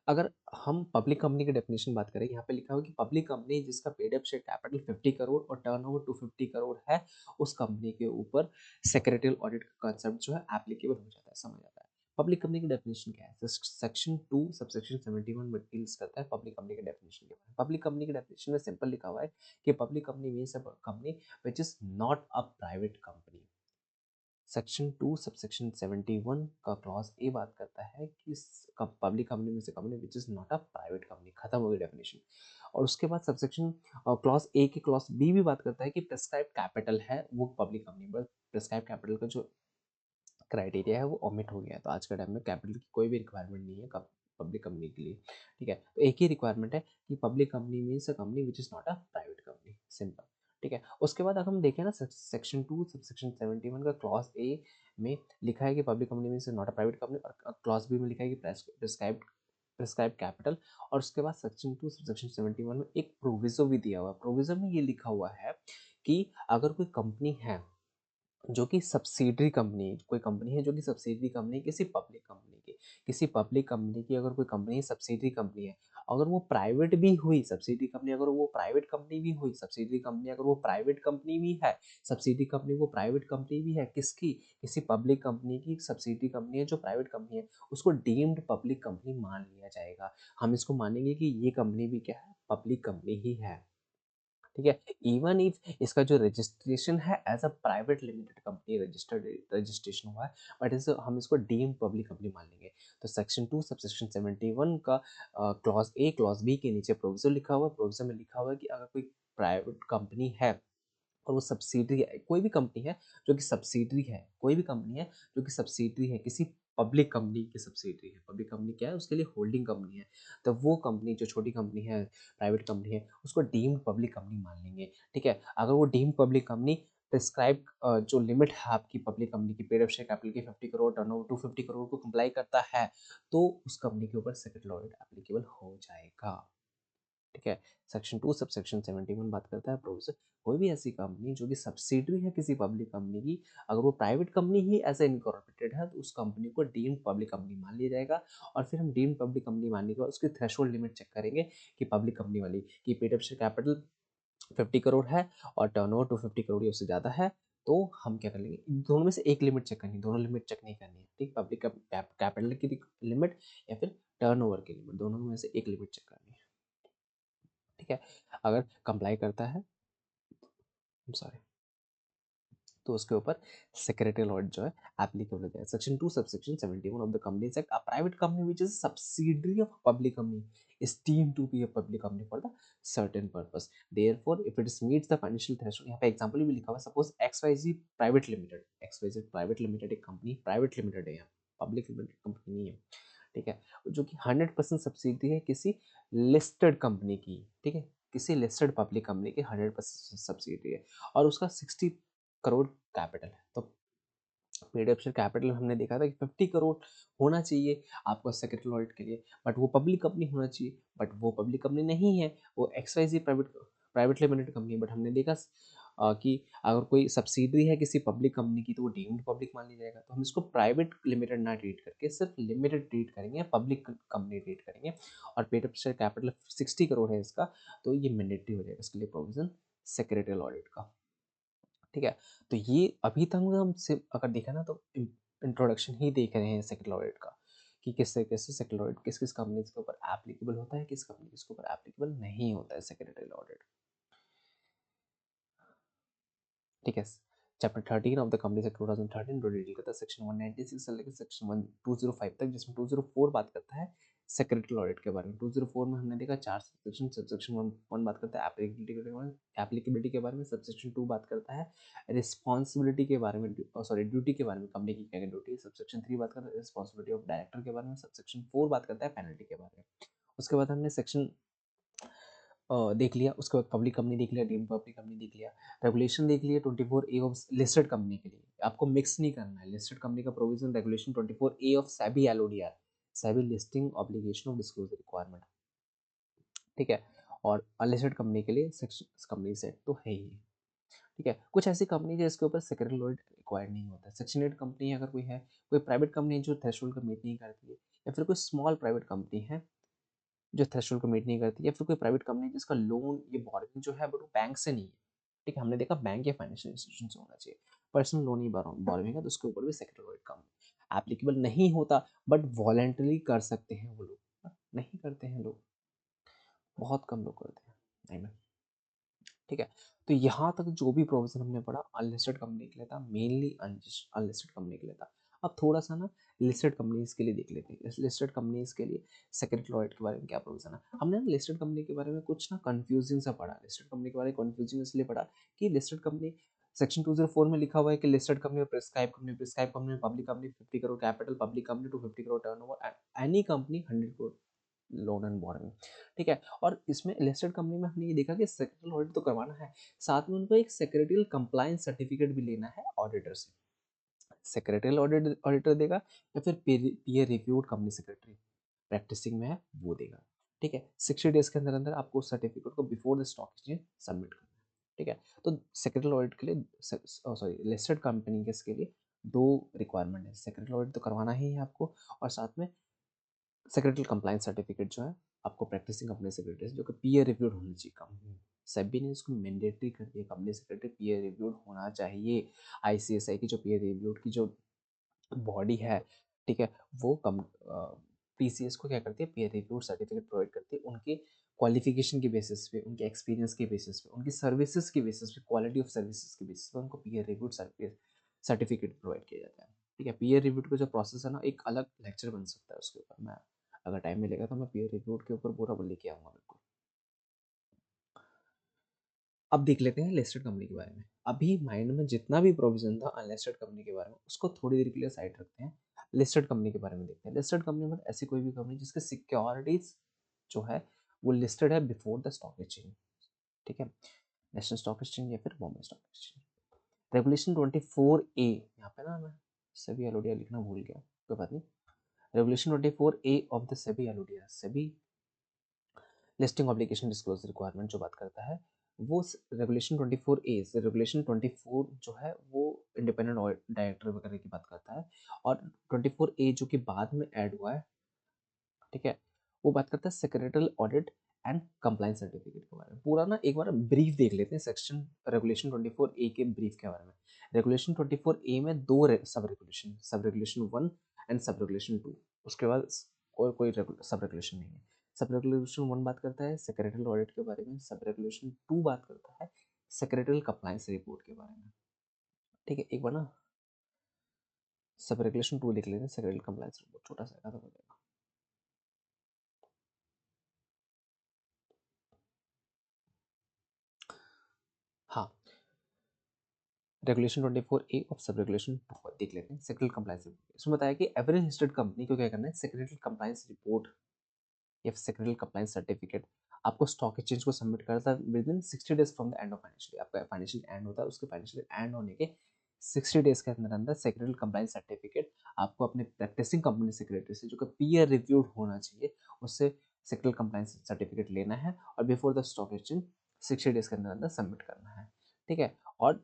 अगर हम पब्लिक कंपनी की डेफिनेशन बात करें, यहाँ पे लिखा हुआ है कि पब्लिक कंपनी जिसका paid up share capital 50 crore और टर्नओवर 250 करोड़ है, उस कंपनी के ऊपर सेक्रेटरियल ऑडिट का कंसेप्ट जो है एप्लीकेबल हो जाता है, समझ आता है। पब्लिक कंपनी की डेफिनेशन क्या है? सेक्शन 2 सबसेक्शन 71 में डील्स करता है पब्लिक कंपनी के डेफिनेशन के बारे में। पब्लिक कंपनी के डेफिनेशन में सिंपल लिखा हुआ है कि public company means a company which is not a private company. Section 2 subsection 71 का क्लॉज ए बात करता है कि पब्लिक कंपनी में से company which is not a private company, खत्म हो गई डेफिनेशन। और उसके बाद सबसेक्शन क्लॉज ए के क्लॉज बी भी बात करता है कि प्रेस्क्राइब कैपिटल है वो public company, but prescribe capital का जो क्राइटेरिया है वो ओमिट हो गया है। तो आज के टाइम में कैपिटल की कोई भी रिक्वायरमेंट नहीं है पब्लिक कंपनी के लिए, ठीक है। तो एक ही रिक्वायरमेंट है कि public company means a company which is not a private company, simple, ठीक है। उसके बाद अगर हम देखें ना, सेक्शन 2 सबसेक्शन 71 का क्लॉज ए में लिखा है कि public company means not a private company, और क्लॉज बी में लिखा है कि प्रेस्क्राइब कैपिटल। और उसके बाद सेक्शन 2 सबसेक्शन 71 में एक प्रोविजो भी दिया हुआ है। प्रोविजो में ये लिखा हुआ है कि अगर कोई कंपनी है जो कि सब्सिडरी कंपनी, कोई कंपनी है जो कि सब्सिडरी कंपनी किसी पब्लिक कंपनी की, किसी पब्लिक कंपनी की अगर कोई कंपनी सब्सिडरी कंपनी है, अगर वो प्राइवेट भी हुई सब्सिडरी कंपनी, अगर वो प्राइवेट कंपनी भी हुई सब्सिडरी कंपनी, अगर वो प्राइवेट कंपनी भी है सब्सिडरी कंपनी, वो प्राइवेट कंपनी भी है किसकी, किसी पब्लिक कंपनी की सब्सिडरी कंपनी है जो प्राइवेट कंपनी है, उसको डीम्ड पब्लिक कंपनी मान लिया जाएगा। हम इसको मानेंगे कि ये कंपनी भी क्या है, पब्लिक कंपनी ही है, ठीक है। इवन इफ इसका जो रजिस्ट्रेशन है as a private limited company registered registration हुआ है, बट इस हम इसको डीम्ड पब्लिक कंपनी मान लेंगे। तो सेक्शन 2 सबसेक्शन 71 का क्लॉज ए क्लॉज बी के नीचे प्रोविजन लिखा हुआ है। प्रोविजन में लिखा हुआ है कि अगर कोई प्राइवेट कंपनी है और वो सब्सिडरी है, कोई भी कंपनी है जो कि सब्सिडरी है, कोई भी कंपनी है जो कि सब्सिडरी है किसी पब्लिक कंपनी की सब्सिडरी है, पब्लिक कंपनी क्या है, उसके लिए होल्डिंग कंपनी है, तो वो कंपनी जो छोटी कंपनी है, प्राइवेट कंपनी है, उसको डीम्ड पब्लिक कंपनी मान लेंगे, ठीक है। अगर वो डीम्ड पब्लिक कंपनी प्रिस्क्राइब जो लिमिट है आपकी पब्लिक कंपनी की पेड अप शेयर कैपिटल की 50 करोड़ टर्नओवर 250 करोड़ को कंप्लाई करता है, तो उस कंपनी के ऊपर सेक्रेटरी ऑडिट एप्लीकेबल हो जाएगा, ठीक है। सेक्शन 2 सब सेक्शन 71 बात करता है प्रोविजन, कोई भी ऐसी कंपनी जो कि सब्सिडरी है किसी पब्लिक कंपनी की, अगर वो प्राइवेट कंपनी ही एज ए इनकॉर्पोरेटेड है तो उस कंपनी को डीम्ड पब्लिक कंपनी मान लिया जाएगा। और फिर हम डीम्ड पब्लिक कंपनी मानने के बाद उसकी थ्रेशोल्ड लिमिट चेक करेंगे कि पब्लिक कंपनी वाली कि paid up share capital 50 crore है और टर्नओवर 250 करोड़ या उससे ज़्यादा है, तो हम क्या कर लेंगे, इन दोनों में से एक लिमिट चेक करनी है, दोनों लिमिट चेक नहीं करनी है। ठीक, पब्लिक कैपिटल की लिमिट या फिर टर्नओवर की लिमिट, दोनों में से एक लिमिट चेक करनी है। ठीक है, अगर कंप्लाई करता है, सॉरी, तो उसके ऊपर सेक्रेटरियल ऑडिट जो है एप्लीकेबल हो जाएगा। Section 2 subsection 71 of the companies act, a private company which is subsidiary of public company is deemed to be a public company for the certain purpose. Therefore, if it meets the financial threshold, यहाँ पे example भी लिखा हुआ है, suppose XYZ private limited, XYZ private limited एक company private limited है, यहाँ public limited company नहीं है। ठीक है, जो कि 100% सब्सिडी है किसी लिस्टेड कंपनी की। ठीक है, किसी लिस्टेड पब्लिक कंपनी की 100% सब्सिडी है और उसका 60 करोड़ कैपिटल है। तो पेड अप शेयर कैपिटल हमने देखा था कि 50 करोड़ होना चाहिए आपको सेक्रेटरी ऑडिट के लिए, बट वो पब्लिक कंपनी होना चाहिए, बट वो पब्लिक कंपनी नहीं है, वो XYZ private private limited company है। बट हमने देखा कि अगर कोई सब्सिडरी है किसी पब्लिक कंपनी की तो वो डीम्ड पब्लिक मान लिया जाएगा। तो हम इसको प्राइवेट लिमिटेड ना ट्रीट करके सिर्फ लिमिटेड ट्रीट करेंगे, पब्लिक कंपनी ट्रीट करेंगे। और paid up share capital 60 crore है इसका, तो ये मैंडेटरी हो जाएगा इसके लिए प्रोविजन सेक्रेटरियल ऑडिट का। ठीक है, तो ये अभी तक हम सिर्फ अगर देखा ना तो इंट्रोडक्शन ही देख रहे हैं सेक्रेटरियल ऑडिट का, कि किस तरीके से सेक्रेटरियल ऑडिट किस किस कंपनीज के ऊपर एप्लीकेबल होता है, किस कंपनीज के ऊपर एप्लीकेबल नहीं होता है सेक्रेटरियल ऑडिट। ठीक है, chapter 13 of the companies act 2013 जो डील करता है सेक्शन 196 से लेकर सेक्शन 205 तक, जिसमें 204 बात करता है सेक्रेटरियल ऑडिट के बारे में। 204 में हमने देखा 4 सेक्शन, सबसेक्शन 1 बात करता है एप्लीकेबिलिटी के बारे में, सबसेक्शन 2 बात करता है रिस्पॉन्सिबिलिटी के बारे में, सॉरी ड्यूटी के बारे में, कंपनी की क्या ड्यूटी है। सबसेक्शन 3 बात करता है रिस्पॉन्सिबिलिटी ऑफ डायरेक्टर के बारे में। सबसेक्शन 4 बात करता है पेनल्टी के बारे में। उसके बाद हमने सेक्शन देख लिया, उसके बाद पब्लिक कंपनी देख लिया, डीम्ड पब्लिक कंपनी देख लिया, रेगुलेशन देख लिया 24A ऑफ लिस्टेड कंपनी के लिए। आपको मिक्स नहीं करना है, लिस्टेड कंपनी का provision regulation 24A of SEBI LODR, SEBI listing obligation of disclosure requirement. ठीक है, और अनलिस्टेड कंपनी के लिए सेक्शन कंपनी सेट तो है ही। ठीक है, कुछ ऐसी कंपनी जिसके ऊपर सेक्रेटरी ऑडिट रिक्वायर्ड नहीं होता है। सेक्शन 8 कंपनी अगर कोई है, कोई प्राइवेट कंपनी जो थ्रेशोल्ड को मीट नहीं करती है, या फिर कोई स्मॉल प्राइवेट कंपनी है जो थ्रेशोल्ड को मीट नहीं करती, या फिर कोई प्राइवेट कंपनी जिसका लोन ये बोरिंग जो है बट वो बैंक से नहीं है। ठीक है, हमने देखा बैंक या फाइनेंशियल इंस्टीट्यूशन से होना चाहिए। पर्सनल लोन ही बोरिंग है तो उसके ऊपर भी सेक्रेटरी ऑडिट कम एप्लीकेबल नहीं होता, बट वॉलेंटरी कर सकते हैं वो लोग, नहीं करते हैं लोग, बहुत कम लोग करते हैं, नहीं में। ठीक है, तो यहाँ तक जो भी प्रोविजन हमने पढ़ा अनलिस्टेड कंपनी के लिए था, मेनली अनलिस्टेड कंपनी के लिए था। अब थोड़ा सा ना लिस्टेड कंपनीज के लिए देख लेते हैं, इस लिस्टेड कंपनीज के लिए सेक्रेटरी ऑडिट के बारे में क्या प्रोविजन है। हमने ना लिस्टेड कंपनी के बारे में कुछ ना कंफ्यूजिंग सा पढ़ा, लिस्टेड कंपनी के बारे में कंफ्यूजिंग इसलिए पढ़ा कि लिस्टेड कंपनी सेक्शन 204 में लिखा हुआ है कि लिस्टेड कंपनी और prescribe company public company 50 crore capital, public company 250 crore turnover, any company 100 crore loan and boring. ठीक है, और इसमें लिस्टेड कंपनी में हमने ये देखा कि सेक्रेटरियल ऑडिट तो करवाना है, साथ में उनको एक सेक्रेटरियल कंप्लायंस सर्टिफिकेट भी लेना है ऑडिटर से। सेक्रेटरियल ऑडिटर देगा या फिर peer reviewed company secretary practising में है वो देगा। ठीक है, 60 डेज के अंदर अंदर आपको उस सर्टिफिकेट को before the stock exchange submit करना है। ठीक है, तो सेक्रेटरियल ऑडिट के लिए, सॉरी लिस्टेड कंपनी के लिए दो रिक्वायरमेंट है, सेक्रेटरियल ऑडिट तो करवाना ही है आपको, और साथ में सेक्रेटरी कंप्लायंस सर्टिफिकेट जो है आपको प्रैक्टिसिंग कंपनी सेक्रेटरी जो कि पीयर रिव्यूड होनी चाहिए कंपनी। सेबी ने इसको मैंडेटरी कर दिया, कंपनी सेक्रेटरी पीयर रिव्यूड होना चाहिए। ICSI की जो पीयर रिव्यूड की जो बॉडी है, ठीक है, वो कम TCS को क्या करती है, पीयर रिव्यूड सर्टिफिकेट प्रोवाइड करती है उनके क्वालिफिकेशन के बेसिस पे, उनके एक्सपीरियंस के बेसिस पे, उनकी सर्विसेज के बेसिस पे, क्वालिटी ऑफ सर्विसेज के बेसिस पे उनको पीयर रिव्यूड सर्टिफिकेट प्रोवाइड किया जाता है। ठीक है, पीयर रिव्यूड का जो प्रोसेस है ना, एक अलग लेक्चर बन सकता है उसके ऊपर, मैं अगर टाइम मिलेगा तो मैं पीयर रिव्यूड के ऊपर पूरा लेके आऊंगा बिल्कुल। अब देख लेते हैं लिस्टेड कंपनी के बारे में। अभी माइंड में जितना भी प्रोविजन था अनलिस्टेड कंपनी के बारे में उसको थोड़ी देर के लिए साइड रखते हैं, लिस्टेड कंपनी के बारे में देखते हैं। लिस्टेड कंपनी मतलब ऐसी कोई भी कंपनी जिसके सिक्योरिटीज जो है वो लिस्टेड है बिफोर द स्टॉक एक्सचेंज। ठीक है, नेशनल स्टॉक एक्सचेंज या फिर Bombay stock exchange. Regulation 24A, यहाँ पे ना मैं सेबी एलओडीआर लिखना भूल गया, कोई बात नहीं। Regulation 24A of the SEBI LODR, SEBI listing obligation disclosure requirement जो बात करता है वो रेगुलेशन 24A से रेगुलेशन 24 जो है वो इंडिपेंडेंट डायरेक्टर वगैरह की बात करता है, और 24A जो कि बाद में ऐड हुआ है, ठीक है, वो बात करता है secretary audit and compliance certificate के बारे में। पूरा ना एक बार ब्रीफ देख लेते हैं सेक्शन रेगुलेशन 24A के ब्रीफ के बारे में। रेगुलेशन 24A में दो सब रेगुलेशन 1 एंड सब रेगुलेशन 2, उसके बाद और कोई सब रेगुलेशन नहीं है। सब रेगुलेशन 1 बात करता है सेक्रेटरी ऑडिट के बारे में, सब रेगुलेशन 2 बात करता है सेक्रेटरी कंप्लायंस रिपोर्ट के बारे में। ठीक है, एक बार ना सब रेगुलेशन 2 लिख लेते हैं, सेक्रेटरी कंप्लायंस रिपोर्ट छोटा सा खत्म हो जाएगा। हाँ, regulation 24A of sub regulation 2 देख लेते हैं, सेक्रेटरी कंप्लायंस रिपोर्ट। इसमें बताया कि एवरी लिस्टेड कंपनी को क्या करना है, सेक्रेटरी कंप्लायंस रिपोर्ट या सेक्रेटरी कंप्लायंस सर्टिफिकेट आपको स्टॉक एक्सचेंज को सबमिट करना था with in 60 days from the end of financial. आपका फाइनेंशियल एंड होता है, उसके फाइनेंशियल एंड होने के 60 डेज के अंदर अंदर सेक्रेटरी कंप्लायंस सर्टिफिकेट आपको अपने प्रैक्टिसिंग कंपनी सेक्रेटरी से, जो कि पीयर रिव्यूड होना चाहिए, उससे सेक्रेटरी कंप्लायंस सर्टिफिकेट लेना है और before the stock exchange 60 days के अंदर अंदर सबमिट करना है। ठीक है, और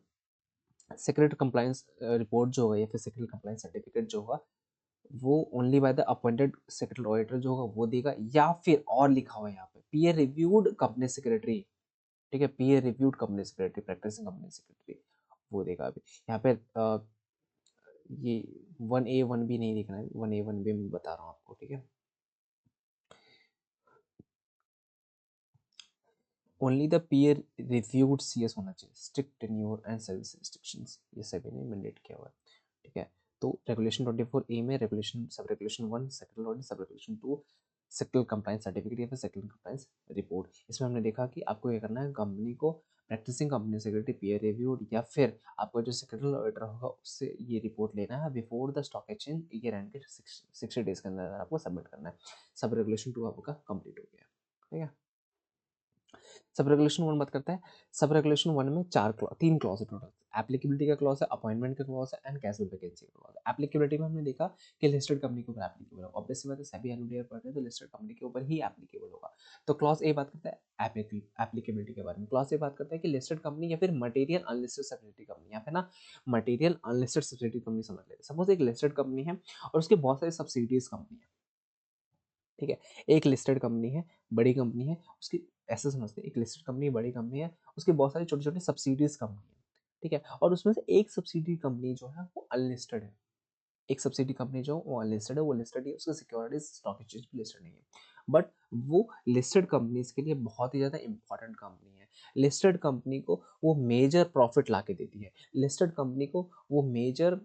सेक्रेटरी कंप्लायंस रिपोर्ट जो होगा या फिर सेक्रेटरी कंप्लायंस सर्टिफिकेट जो होगा वो only by the appointed secretary auditor जो होगा वो देगा, या फिर और लिखा हुआ है यहाँ पे पीयर रिव्यूड कंपनी सेक्रेटरी। ठीक है, peer reviewed company secretary, practising company secretary वो देगा। अभी यहाँ पे ये 1A 1B नहीं लिखना है, 1A 1B मैं बता रहा हूँ आपको। ठीक है, only the peer reviewed CS होना चाहिए, strict tenure and service restrictions ये सभी ने मैंडेट किया हुआ है। ठीक है, तो रेगुलेशन 24A में रेगुलेशन सब regulation 1 secretary audit, sub regulation 2 sectoral compliance certificate या फिर सेक्टरल कंप्लायंस रिपोर्ट। इसमें हमने देखा कि आपको क्या करना है, कंपनी को practising company secretary peer reviewed या फिर आपका जो सेक्रेटरी ऑडिटर होगा उससे ये रिपोर्ट लेना है before the stock exchange year and के 60 डेज के अंदर आपको सबमिट करना है। सब रेगुलेशन 2 आपका कंप्लीट हो गया। ठीक है, सब रेगुलेशन 1 बात करता है, सब रेगुलेशन 1 में तीन क्लॉज है टोटल। एप्लीकेबिलिटी का क्लॉज है, अपॉइंटमेंट का क्लॉज है एंड कैजुअल वैकेंसी का क्लॉज है। एप्लीकेबिलिटी में हमने देखा कि लिस्टेड कंपनी के ऊपर एप्लीकेबल है, ऑब्वियसली बात है सभी एनडीआर पढ़ रहे हैं तो लिस्टेड कंपनी के ऊपर ही एप्लीकेबल होगा। तो क्लॉज ए बात करता है एप्लीकेबिलिटी के बारे में। क्लॉज ए बात करता है कि लिस्टेड कंपनी या फिर मटेरियल अनलिस्टेड सब्सिडियरी कंपनी, यहाँ पे ना मटेरियल अनलिस्टेड सब्सिडियरी कंपनी समझ लेते हैं। सपोज एक लिस्टेड कंपनी है और उसके बहुत सारे सब्सिडीज कंपनी है। ठीक है, एक लिस्टेड कंपनी है, बड़ी कंपनी है, उसकी ऐसे समझते हैं एक लिस्टेड कंपनी बड़ी कंपनी है, उसकी बहुत सारी छोटी छोटी सब्सिडीज कंपनी है। ठीक है, और उसमें से एक सब्सिडी कंपनी जो है वो अनलिस्टेड है। एक सब्सिडी कंपनी जो वो अनलिस्टेड है, वो लिस्टेड है, उसकी सिक्योरिटीज स्टॉक एक्सचेंज पे लिस्टेड नहीं है, बट वो लिस्टेड कंपनीज के लिए बहुत ही ज़्यादा इंपॉर्टेंट कंपनी है। लिस्टेड कंपनी को वो मेजर प्रॉफिट ला के देती है, लिस्टेड कंपनी को वो मेजर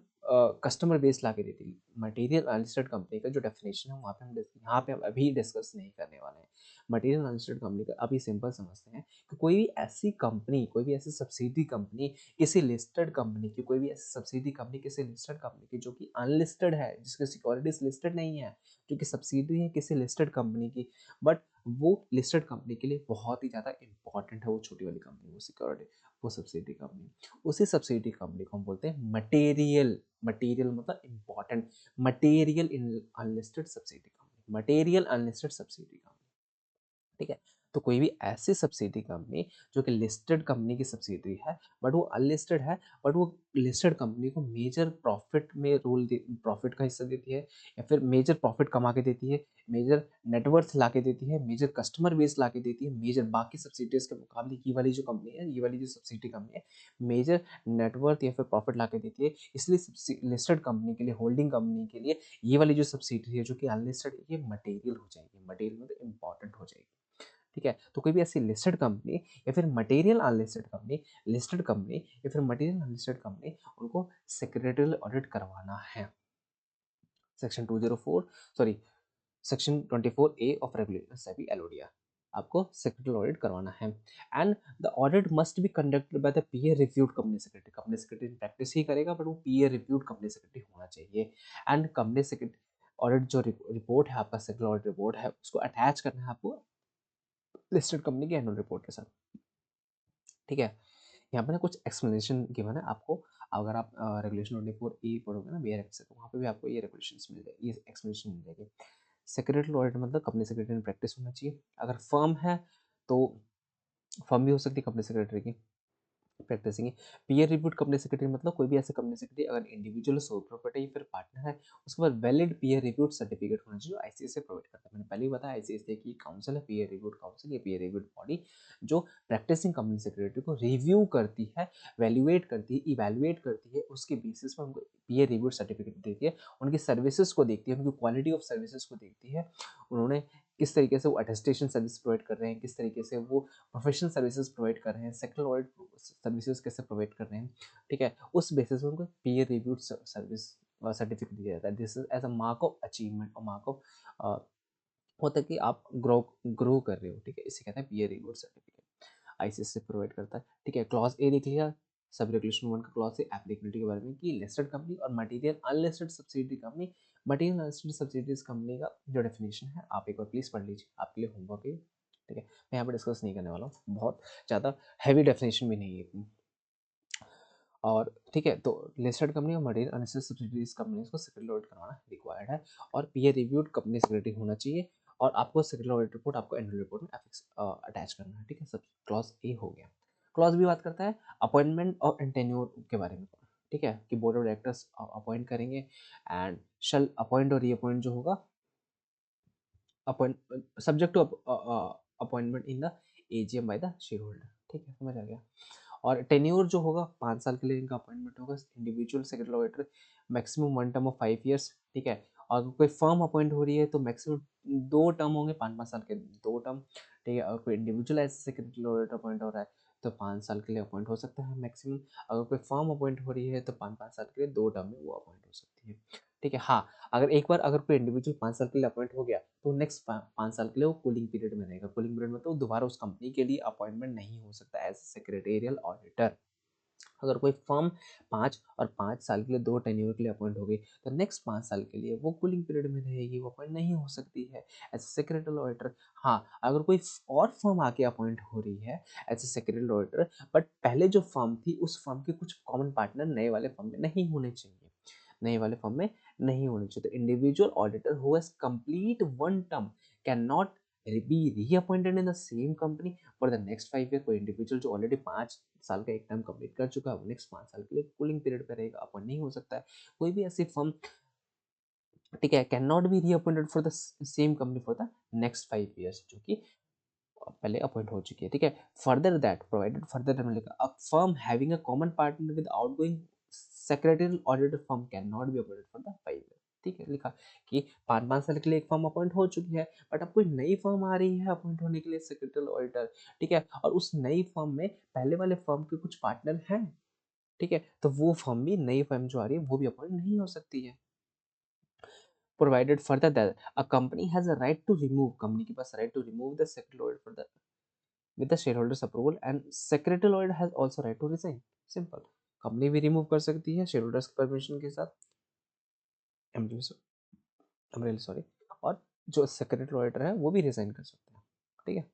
कस्टमर बेस ला के देती है। मटेरियल अनलिस्टेड कंपनी का जो डेफिनेशन है वहाँ पे हम यहाँ पे हम अभी डिस्कस नहीं करने वाले हैं। मटेरियल अनलिस्टेड कंपनी का अभी सिंपल समझते हैं कि कोई भी ऐसी कंपनी, कोई भी ऐसी सब्सिडी कंपनी किसी लिस्टेड कंपनी की, कोई भी ऐसी सब्सिडी कंपनी किसी लिस्टेड कंपनी की जो कि अनलिस्टेड है, जिसकी सिक्योरिटीज लिस्टेड नहीं है, जो कि सब्सिडी है किसी लिस्टेड कंपनी की, बट वो लिस्टेड कंपनी के लिए बहुत ही ज़्यादा इंपॉर्टेंट है, वो छोटी वाली कंपनी, वो सिक्योरिटी, वो सब्सिडी कंपनी, उसी सब्सिडी कंपनी को हम बोलते हैं मटेरियल। मटेरियल मतलब important, material in unlisted subsidy company, material unlisted subsidy company. ठीक है, तो कोई भी ऐसी सब्सिडी कंपनी जो कि लिस्टेड कंपनी की सब्सिडी है बट वो अनलिस्टेड है, बट वो लिस्टेड कंपनी को मेजर प्रॉफिट में प्रॉफिट का हिस्सा देती है, या फिर मेजर प्रॉफिट कमा के देती है, मेजर नेटवर्थ ला के देती है, मेजर कस्टमर बेस ला के देती है, मेजर बाकी सब्सिडीज के मुकाबले ये वाली जो कंपनी है, ये वाली जो सब्सिडी कंपनी है मेजर नेटवर्थ या फिर प्रॉफिट ला के देती है, इसलिए लिस्टेड कंपनी के लिए, होल्डिंग कंपनी के लिए ये वाली जो सब्सिडी है जो कि अनलिस्टेड है, ये मटेरियल हो जाएगी, मटेरियल मतलब इंपॉर्टेंट हो जाएगी। ठीक है, तो कोई भी ऐसी लिस्टेड कंपनी या फिर material unlisted company, listed company या फिर मटेरियल अनलिस्टेड कंपनी, उनको सेक्रेटरियल ऑडिट करवाना है। Section 204 sorry section 24A of regulation SEBI LODR, आपको सेक्रेटरियल ऑडिट करवाना है। And the audit must be conducted by the peer reviewed company secretary. Company secretary practice ही करेगा बट वो पीयर रिव्यूड कंपनी सेक्रेटरी होना चाहिए। एंड कंपनी सेक्रेटरी ऑडिट जो report है आपका, सेक्रेटरी ऑडिट रिपोर्ट है, उसको अटैच करना है आपको लिस्टेड कंपनी की एनुअल रिपोर्ट के साथ। ठीक है, यहाँ पे ना कुछ एक्सप्लेनेशन गिवन है आपको। अगर आप रेगुलेशन 24A पढ़ोगे ना BRX से, तो वहाँ पे भी आपको ये रेगुलेशंस मिल जाएगी, ये एक्सप्लेनेशन मिल जाएगी। सेक्रेटरी ऑडिटर मतलब कंपनी सेक्रेटरी में प्रैक्टिस होना चाहिए। अगर फर्म है तो फर्म भी हो सकती है कंपनी सेक्रेटरी की practising. Peer reviewed company secretary मतलब कोई भी ऐसे कंपनी सेक्रेटरी अगर इंडिविजुअल सोल प्रॉपर्टी या फिर पार्टनर है, उसके बाद वैलिड पीयर रिव्यूड सर्टिफिकेट होना चाहिए जो आईसीएसए प्रोवाइड करता है। मैंने पहले ही बताया आईसीएसए की काउंसिल है पीयर रिव्यूड काउंसिल, ये पीयर रिव्यूड बॉडी जो प्रैक्टिसिंग कंपनी सेक्रेटरी को रिव्यू करती है, वैल्यूएट करती है, इवैल्यूएट करती है, उसके बेसिस पर उनको पीयर रिव्यूड सर्टिफिकेट देती है, उनकी सर्विसेज को देखती है, उनकी क्वालिटी ऑफ सर्विसेज को देखती है, उन्होंने किस तरीके से वो अटेस्टेशन सर्विस प्रोवाइड कर रहे हैं, किस तरीके से वो प्रोफेशनल सर्विसेज प्रोवाइड कर रहे हैं, सेक्टरल ऑडिट सर्विसेज कैसे प्रोवाइड कर रहे हैं, ठीक है, उस बेसिस पे उनको पीयर रिव्यूड सर्विस सर्टिफिकेट दिया जाता है। This is as a mark of achievement और मार्क ऑफ होता है कि आप ग्रो कर रहे हो, ठीक है, इसे कहते हैं peer reviewed certificate, ICSC provide करता है, ठीक है। क्लॉज ए देख लिया सब रेगुलेशन 1 का क्लॉज ए एप्लीकेबिलिटी के बारे में कि लिस्टेड कंपनी और material unlisted subsidiary company. Material unlisted subsidiaries company का जो डेफिनेशन है आप एक बार प्लीज पढ़ लीजिए, आपके लिए होमवर्क है, ठीक है, मैं यहाँ पे डिस्कस नहीं करने वाला हूँ, बहुत ज़्यादा हैवी डेफिनेशन भी नहीं है। और ठीक है, तो लिस्टेड कंपनी और मटेरियल अनलिस्टेड सब्सिडियरीज कंपनीज को सेक्रेटरी ऑडिट करवाना रिक्वायर्ड है और पीयर रिव्यूड कंपनी सेक्रेटरी होना चाहिए और आपको सेक्रेटरी ऑडिट रिपोर्ट आपको एनुअल रिपोर्ट में अटैच करना है, ठीक है। सब क्लॉज ए हो गया। क्लॉज बी बात करता है अपॉइंटमेंट और टेन्योर के बारे में, ठीक है, कि बोर्ड ऑफ डायरेक्टर्स अपॉइंट करेंगे एंड शल अपॉइंट और रीअपॉइंट जो होगा appoint subject to appointment in the AGM by the shareholder, ठीक है, समझ आ गया। और टेन्योर जो होगा 5 साल के लिए इनका अपॉइंटमेंट होगा, individual secretary auditor maximum 1 term of 5 years, ठीक है। और अगर कोई फर्म अपॉइंट हो रही है तो मैक्सिमम 2 टर्म होंगे, 5-5 साल के 2 टर्म, ठीक है। और कोई individual as secretary auditor appoint हो रहा है तो 5 साल के लिए अपॉइंट हो सकता है मैक्सिमम। अगर कोई फर्म अपॉइंट हो रही है तो 5-5 साल के लिए 2 टर्म में वो अपॉइंट हो सकती है, ठीक है। हाँ, अगर एक बार अगर कोई इंडिविजुअल 5 साल के लिए अपॉइंट हो गया तो नेक्स्ट 5 साल के लिए वो कूलिंग पीरियड में रहेगा। कूलिंग पीरियड में तो दोबारा उस कंपनी के लिए अपॉइंटमेंट नहीं हो सकता एज सेक्रेटेरियल ऑडिटर। अगर कोई फर्म 5 और 5 साल के लिए 2 टेन्योर के लिए अपॉइंट हो गई तो नेक्स्ट 5 साल के लिए वो कूलिंग पीरियड में रहेगी, वो अपॉइंट नहीं हो सकती है एज ए सेक्रेटरी ऑडिटर। हाँ, अगर कोई और फर्म आके अपॉइंट हो रही है as a secretary auditor but पहले जो फर्म थी उस फर्म के कुछ कॉमन पार्टनर नए वाले फर्म में नहीं होने चाहिए, नए वाले फर्म में नहीं होने चाहिए, तो individual auditor who has complete 1 term can not be reappointed in the same company for the next 5 year. कोई इंडिविजुअल जो ऑलरेडी 5 साल का एक टाइम कंप्लीट कर चुका है वो नेक्स्ट 5 साल के लिए कूलिंग पीरियड पे रहेगा, अपॉइंट नहीं हो सकता है। कोई भी ऐसी फर्म, ठीक है, can not be reappointed for the same company for the next 5 years, जो कि पहले अपॉइंट हो चुकी है, ठीक है। Further that provided further a firm having a common partner with outgoing secretary auditor firm can not be appointed for the 5 year, ठीक है। लिखा कि 5-5 साल के लिए एक फर्म अपॉइंट हो चुकी है बट अब कोई नई फर्म आ रही है अपॉइंट होने के लिए सेक्रेटरी ऑडिटर, ठीक है, और उस नई फर्म में पहले वाले फर्म के कुछ पार्टनर हैं, ठीक है, तो वो फर्म भी, नई फर्म जो आ रही है वो भी अपॉइंट नहीं हो सकती है। Provided further that a company has a right to remove, company के पास right to remove the secretary auditor for the with the shareholders approval and secretarial lawyer has also right to resign, simple। Company भी remove कर सकती है shareholders के permission के साथ, sorry, और जो सेक्रेटरी लॉयर है वो भी रिजाइन कर सकते हैं, ठीक है।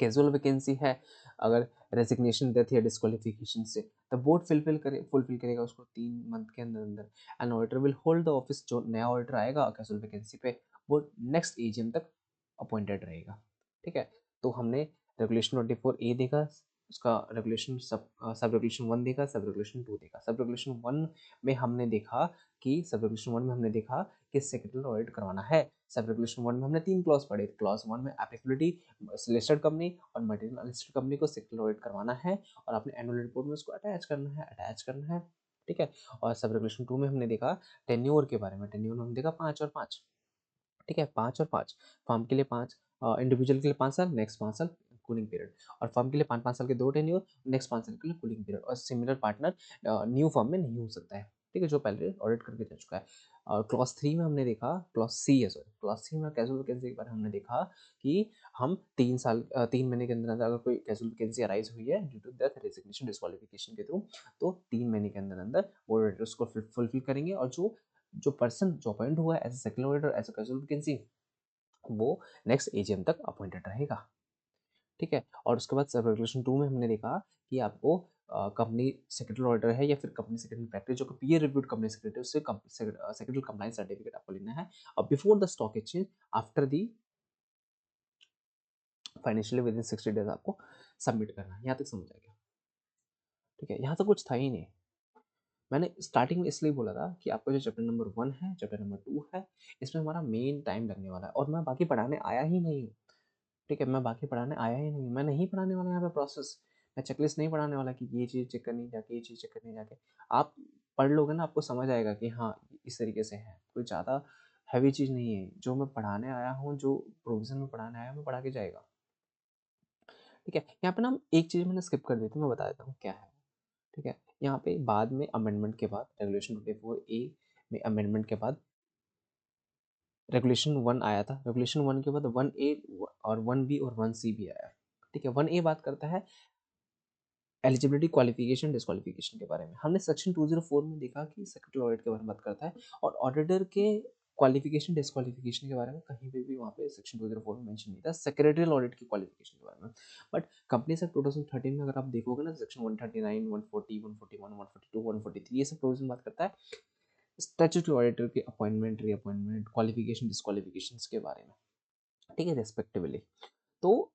कैजुअल वैकेंसी है, अगर रेजिग्नेशन, डेथ या डिस्क्वालिफिकेशन से तो बोर्ड फुलफिल करेगा उसको 3 मंथ के अंदर अंदर and auditor will hold the office. जो नया ऑडिटर आएगा कैजुअल वैकेंसी पे वो नेक्स्ट एजीएम तक अपॉइंटेड रहेगा, ठीक है। तो हमने रेगुलेशन 24A देखा, उसका रेगुलेशन सब रेगुलेशन 1 देखा, सब रेगुलेशन 2 देखा। सब रेगुलेशन 1 में हमने देखा कि सेक्रेटरी ऑडिट करवाना है। सब रेगुलेशन 1 में हमने 3 क्लॉज पढ़े। क्लॉज 1 में एप्लीकेबिलिटी, लिस्टेड कंपनी और मटेरियल अनलिस्टेड कंपनी को सेक्रेटरी ऑडिट करवाना है और अपने एनुअल रिपोर्ट में उसको अटैच करना है, ठीक है। और सब रेगुलेशन 2 में हमने देखा टेन्योर के बारे में। टेन्योर में हमने देखा 5 और 5, ठीक है, 5 और 5, फर्म के लिए 5, इंडिविजुअल के लिए 5 साल, नेक्स्ट 5 साल कूलिंग पीरियड, और फर्म के लिए 5-5 साल के 2 टेन्योर, नेक्स्ट 5 साल के लिए कूलिंग पीरियड, और सिमिलर पार्टनर न्यू फर्म में नहीं हो सकता है, ठीक है, जो पहले ऑडिट करके जा चुका है। और क्लॉज 3 में हमने देखा, क्लॉज सी है सॉरी, क्लॉज सी में कैजुअल वैकेंसी के बारे में हमने देखा कि हम 3 महीने के अंदर अंदर अगर कोई कैजुअल वैकेंसी अराइज हुई है due to death, resignation, disqualification के थ्रू, तो 3 महीने के अंदर अंदर वो ऑडिटर्स को फुलफिल करेंगे और जो जो पर्सन जो अपॉइंट हुआ है as a second auditor as a casual vacancy वो नेक्स्ट एजीएम तक अपॉइंटेड रहेगा, ठीक है। और उसके बाद सब रेगुलेशन 2 में हमने देखा कि आपको कंपनी सेक्रेटरी ऑडिटर है या फिर कंपनी सेक्रेटरी प्रैक्टिस जो कि पीयर रिव्यूड कंपनी सेक्रेटरी, उससे सेक्रेटरी कंप्लायंस सर्टिफिकेट आपको लेना है और before the stock exchange after the financially with in 60 days आपको सबमिट करना है। यहाँ तक समझ आ गया? ठीक है, यहाँ तो कुछ था ही नहीं। मैंने स्टार्टिंग में इसलिए बोला था कि आपका जो चैप्टर नंबर 1 है, चैप्टर नंबर 2 है, इसमें हमारा मेन टाइम लगने वाला है और मैं बाकी पढ़ाने आया ही नहीं हूँ। ठीक है, मैं बाकी पढ़ाने आया ही नहीं, मैं नहीं पढ़ाने वाला यहाँ पे प्रोसेस, मैं चेकलिस्ट नहीं पढ़ाने वाला कि ये चीज़ चेक करनी जाके, ये चीज़ चेक करनी जाके। आप पढ़ लोगे ना, आपको समझ आएगा कि हाँ, इस तरीके से है, कोई ज़्यादा हैवी चीज़ नहीं है। जो मैं पढ़ाने आया हूँ, जो प्रोविज़न में पढ़ाने आया हूँ, मैं पढ़ा के जाएगा। ठीक है, यहाँ पे ना हम एक चीज़ मैंने स्किप कर दी थी, मैं बता देता हूँ क्या है। ठीक है, यहाँ पे बाद में अमेंडमेंट के बाद रेगुलेशन 24A में अमेंडमेंट के बाद रेगुलेशन 1 आया था। रेगुलेशन 1 के बाद 1A और 1B और 1C भी आया। ठीक है, 1A बात करता है एलिजिबिलिटी, क्वालिफिकेशन, डिस्क्वालिफिकेशन के बारे में। हमने सेक्शन 204 में देखा कि सेक्रेटरी ऑडिट के बारे में बात करता है और ऑडिटर के क्वालिफिकेशन, डिस्क्वालिफिकेशन के बारे में कहीं पे भी वहाँ पे सेक्शन 204 में मेंशन नहीं था, सेक्रेटरियल ऑडिट की क्वालिफिकेशन के बारे में। बट कंपनी एक्ट 2013 में अगर आप देखोगे ना, सेक्शन 139, 140, 141, 142, 143, ये सब प्रोविजन बात करता है स्टैट्यूटरी ऑडिटर के अपॉइंटमेंट, रीअपॉइंटमेंट, क्वालिफिकेशन, डिस्क्वालिफिकेशंस के बारे में। ठीक है, रेस्पेक्टिवली। तो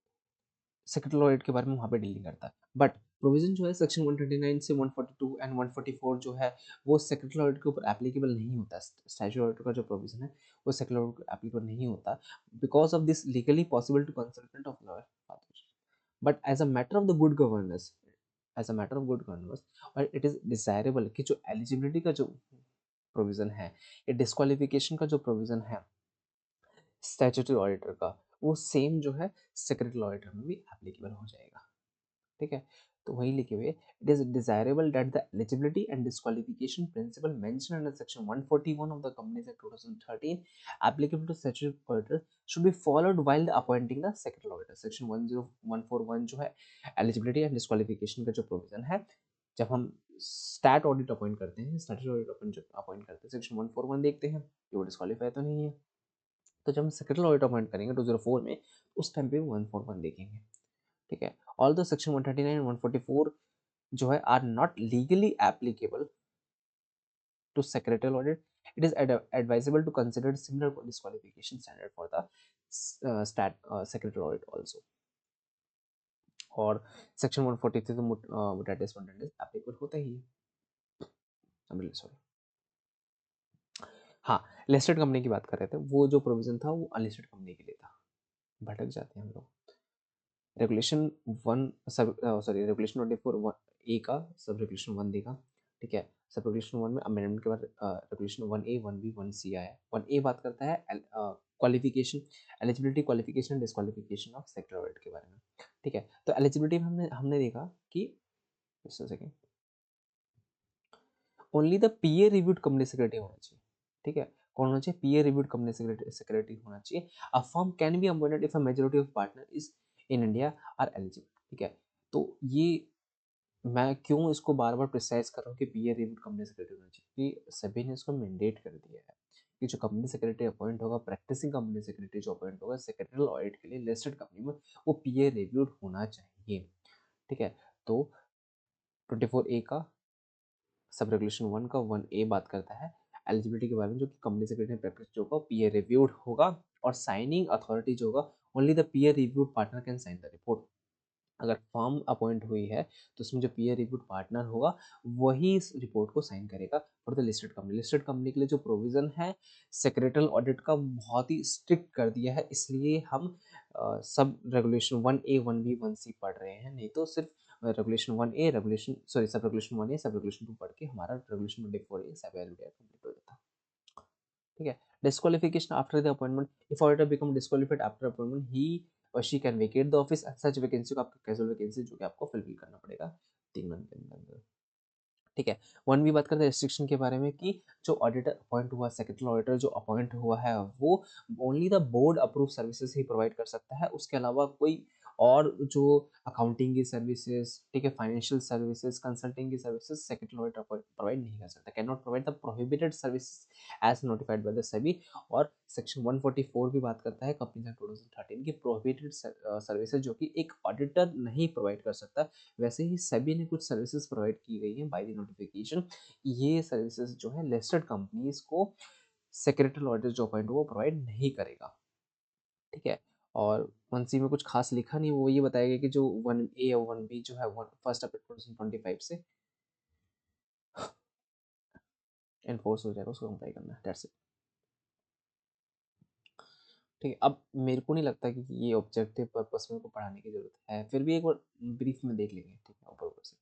सेक्रेटरी ऑडिट के बारे में वहाँ पे डीलिंग करता है। बट प्रोविजन जो है सेक्शन 139 से 142 एंड 144 जो है वो सेक्रेटरी ऑडिट के ऊपर एप्लीकेबल नहीं होता। स्टैट्यूटरी ऑडिट का जो प्रोविजन है वो सेक्रेटरी ऑडिट को एप्लीकेबल नहीं होता because of this legally possible to consultant of lawyer. But as a matter of the good governance, as a matter of good governance और इट इज डिजायरेबल कि जो एलिजिबिलिटी का जो प्रोविजन है या डिस्क्वालिफिकेशन का जो प्रोविजन है स्टैट्यूटरी ऑडिटर का, वो सेम जो है सेक्रेटरी ऑडिटर में भी एप्लीकेबल हो जाएगा। ठीक है, तो वही लिखे हुए it is desirable that the eligibility and disqualification principle mentioned under section 141 of the companies act 2013 applicable to statutory auditor should be followed while appointing the secretary auditor। Section 10141 जो है एलिजिबिलिटी एंड डिस्क्वालिफिकेशन का जो provision है, जब हम stat audit appoint करते हैं, statutory audit appoint करते हैं, सेक्शन 141 देखते हैं कि वो डिस्क्वालीफाई तो नहीं है। तो जब हम सेक्रेटरी ऑडिट अपॉइंट करेंगे 204 में, उस टाइम पे 141 देखेंगे। ठीक है, ऑल द सेक्शन 139 एंड 144 जो है are not legally applicable to secretary audit, it is advisable to consider similar disqualification standard for the secretary audit also. और सेक्शन 143 तो मुटाटिस मुटाटिस एप्लीकेबल होता ही है। I am sorry. हाँ, listed company की बात कर रहे थे, वो जो प्रोविजन था वो अनलिस्टेड कंपनी के लिए था। भटक जाते हैं हम लोग। रेगुलेशन 1 सब सॉरी रेगुलेशन 24 ए का सब रेगुलेशन 1 देगा। ठीक है, सब रेगुलेशन 1 में अमेंडमेंट के बाद रेगुलेशन 1A 1B 1C आया। 1A बात करता है qualification, eligibility, qualification, disqualification of sector audit के बारे में। ठीक है, तो एलिजिबिलिटी में हमने हमने देखा कि just a second, only the peer reviewed company secretary होना चाहिए। ठीक है, कौन होना चाहिए? पीयर रिव्यूड कंपनी सेक्रेटरी होना चाहिए। A firm can be appointed if a majority of partner is in India are eligible. ठीक है, तो ये मैं क्यों इसको बार बार प्रिसाइज कर रहा हूँ कि पीयर रिव्यूड कंपनी सेक्रेटरी होना चाहिए, कि सभी ने इसको मैंडेट कर दिया है कि जो कंपनी सेक्रेटरी अपॉइंट होगा, प्रैक्टिसिंग कंपनी सेक्रेटरी जो अपॉइंट होगा सेक्रेटरियल ऑडिट के लिए लिस्टेड कंपनी में, वो पीयर रिव्यूड होना चाहिए। ठीक है, तो 24A का सब रेगुलेशन 1 का 1A बात करता है एलिजिबिलिटी के बारे में, जो कि कंपनी सेक्रेटरी प्रैक्टिस जो होगा पीयर रिव्यूड होगा और साइनिंग अथॉरिटी जो होगा only the peer reviewed partner can sign the report. अगर फर्म अपॉइंट हुई है तो उसमें जो पीयर रिव्यूड पार्टनर होगा वही इस रिपोर्ट को साइन करेगा for the listed company. Listed company के लिए जो प्रोविजन है सेक्रेटरियल ऑडिट का बहुत ही स्ट्रिक्ट कर दिया है, इसलिए हम sub regulation 1A 1B 1C पढ़ रहे हैं, नहीं तो सिर्फ regulation 1A regulation sorry sub regulation 1A sub regulation 2 पढ़ के हमारा रेगुलेशन 24A सब कंप्लीट हो जाता। ठीक है, disqualification after the appointment, if auditor become disqualified after appointment he और she can vacate the office. Such vacancy को आपका कैजुअल वैकेंसी जो कि आपको फिल करना पड़ेगा 3 मंथ के अंदर। ठीक है, 1 भी बात करते हैं रिस्ट्रिक्शन के बारे में कि जो ऑडिटर अपॉइंट हुआ, सेक्रेटरी ऑडिटर जो अपॉइंट हुआ है वो only the board approve services he provide कर सकता है, उसके अलावा कोई और जो अकाउंटिंग की सर्विसेज, ठीक है, फाइनेंशियल सर्विसेज, कंसल्टिंग की सर्विसेज सेक्रेटरी ऑडिटर प्रोवाइड नहीं कर सकता, can not provide the prohibited service as notified by the SEBI. और सेक्शन 144 भी बात करता है कंपनीज एक्ट 2013 की प्रोहिबिटेड सर्विसेज जो कि एक ऑडिटर नहीं प्रोवाइड कर सकता। वैसे ही सेबी ने कुछ सर्विसेज प्रोवाइड की गई हैं बाय द नोटिफिकेशन। ये सर्विसेज जो है लिस्टेड कंपनीज को सेक्रेटरी ऑडिटर जो अपॉइंट वो प्रोवाइड नहीं करेगा, ठीक है। और 1C में कुछ खास लिखा नहीं, वो ये बताया गया कि जो 1A और 1B जो है 1 अप्रैल 2025 से एनफोर्स हो जाएगा, उसको कंप्लाई करना है, दैट्स इट। ठीक है, अब मेरे को नहीं लगता कि ये ऑब्जेक्टिव पर्पस में को पढ़ाने की जरूरत है, फिर भी एक बार ब्रीफ में देख लेंगे, ठीक है, ऊपर ऊपर से।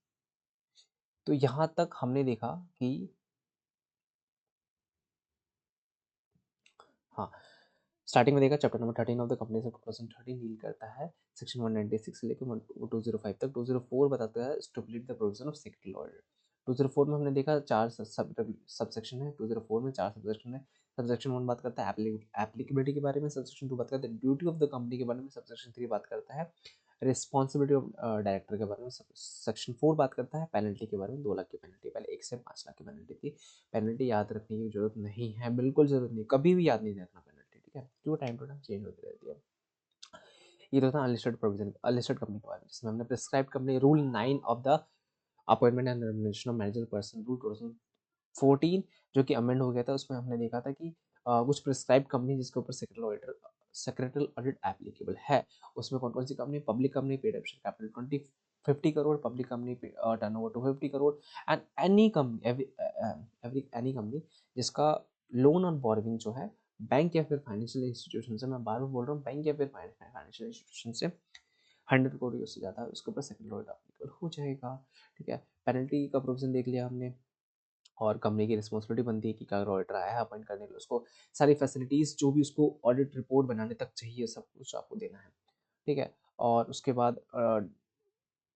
तो यहाँ तक हमने देखा कि हाँ, स्टार्टिंग में देखा chapter number 13 of the companies of 2013 deal करता है सेक्शन 196 से लेकर 205 तक। 204 बताता है establish the provision of secretary order. 204 में हमने देखा चार सब सेक्शन है, 204 में चार सब सेक्शन है। सबसेक्शन 1 बात करता है एप्लीकेबिलिटी के बारे में, सबसेक्शन 2 बात करता है ड्यूटी ऑफ द कंपनी के बारे में, सबसेक्शन 3 बात करता है रिस्पॉन्सिबिलिटी ऑफ डायरेक्टर के बारे में, सेक्शन 4 बात करता है पेनल्टी के बारे में, 2 लाख की पेनल्टी, पहले 1 से 5 लाख की पेनल्टी थी। पेनल्टी याद रखने की जरूरत नहीं है, बिल्कुल जरूरत नहीं, कभी भी याद नहीं रखना पेनल्टी, ठीक है, जो टाइम टू टाइम चेंज होती रहती है। ये तो था अनलिस्टेड प्रोविजन, अनलिस्टेड कंपनी के बारे में, जिसमें हमने prescribe company rule 9 of the appointment and remuneration of manager person rule 2014 जो कि अमेंड हो गया था। उसमें हमने देखा था कि कुछ प्रिस्क्राइब कंपनी जिसके ऊपर सेक्रेटरी ऑडिट एप्लीकेबल है, उसमें कौन कौन सी कंपनी, पब्लिक कंपनी पेड एप्शन capital 50 crore, public company turnover 250 crore, and any company any company जिसका लोन और बोरोविंग जो है बैंक या फिर फाइनेंशियल इंस्टीट्यूशन से, मैं बार बार बोल रहा हूँ बैंक या फिर फाइनेंशियल इंस्टीट्यूशन से 100 करोड़ से ज़्यादा है, उसके ऊपर सेक्रेटरी ऑडिट एप्लीकेबल हो जाएगा, ठीक है। पेनल्टी का प्रोविजन देख लिया हमने, और कंपनी की रिस्पॉन्सिबिलिटी बनती है कि अगर ऑडिटर आया है अपॉइंट करने के लिए, उसको सारी फैसिलिटीज़ जो भी उसको ऑडिट रिपोर्ट बनाने तक चाहिए सब कुछ आपको देना है, ठीक है। और उसके बाद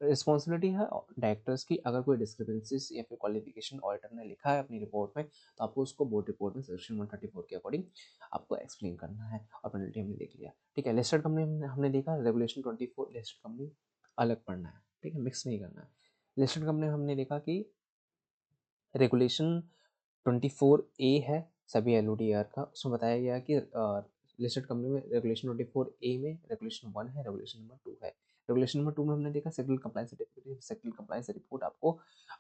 रिस्पॉन्सिबिलिटी है डायरेक्टर्स की, अगर कोई डिस्क्रिपेंसीज या फिर क्वालिफिकेशन ऑडिटर ने लिखा है अपनी रिपोर्ट में, तो आपको उसको बोर्ड रिपोर्ट में सेक्शन 134 के अकॉर्डिंग आपको एक्सप्लेन करना है। और पेनल्टी हमने देख लिया, ठीक है। लिस्टेड कंपनी हमने देखा, रेगुलेशन 24 लिस्टेड कंपनी अलग पढ़ना है, ठीक है, मिक्स नहीं करना है। लिस्टेड कंपनी हमने देखा कि रेगुलेशन 24A है सभी LODR का, उसमें बताया गया कि लिस्टेड कंपनी में रेगुलेशन 24A में रेगुलेशन 1 है, रेगुलेशन नंबर 2 है। रेगुलेशन नंबर 2 में हमने देखा sectoral compliance certificate, sectoral compliance report आपको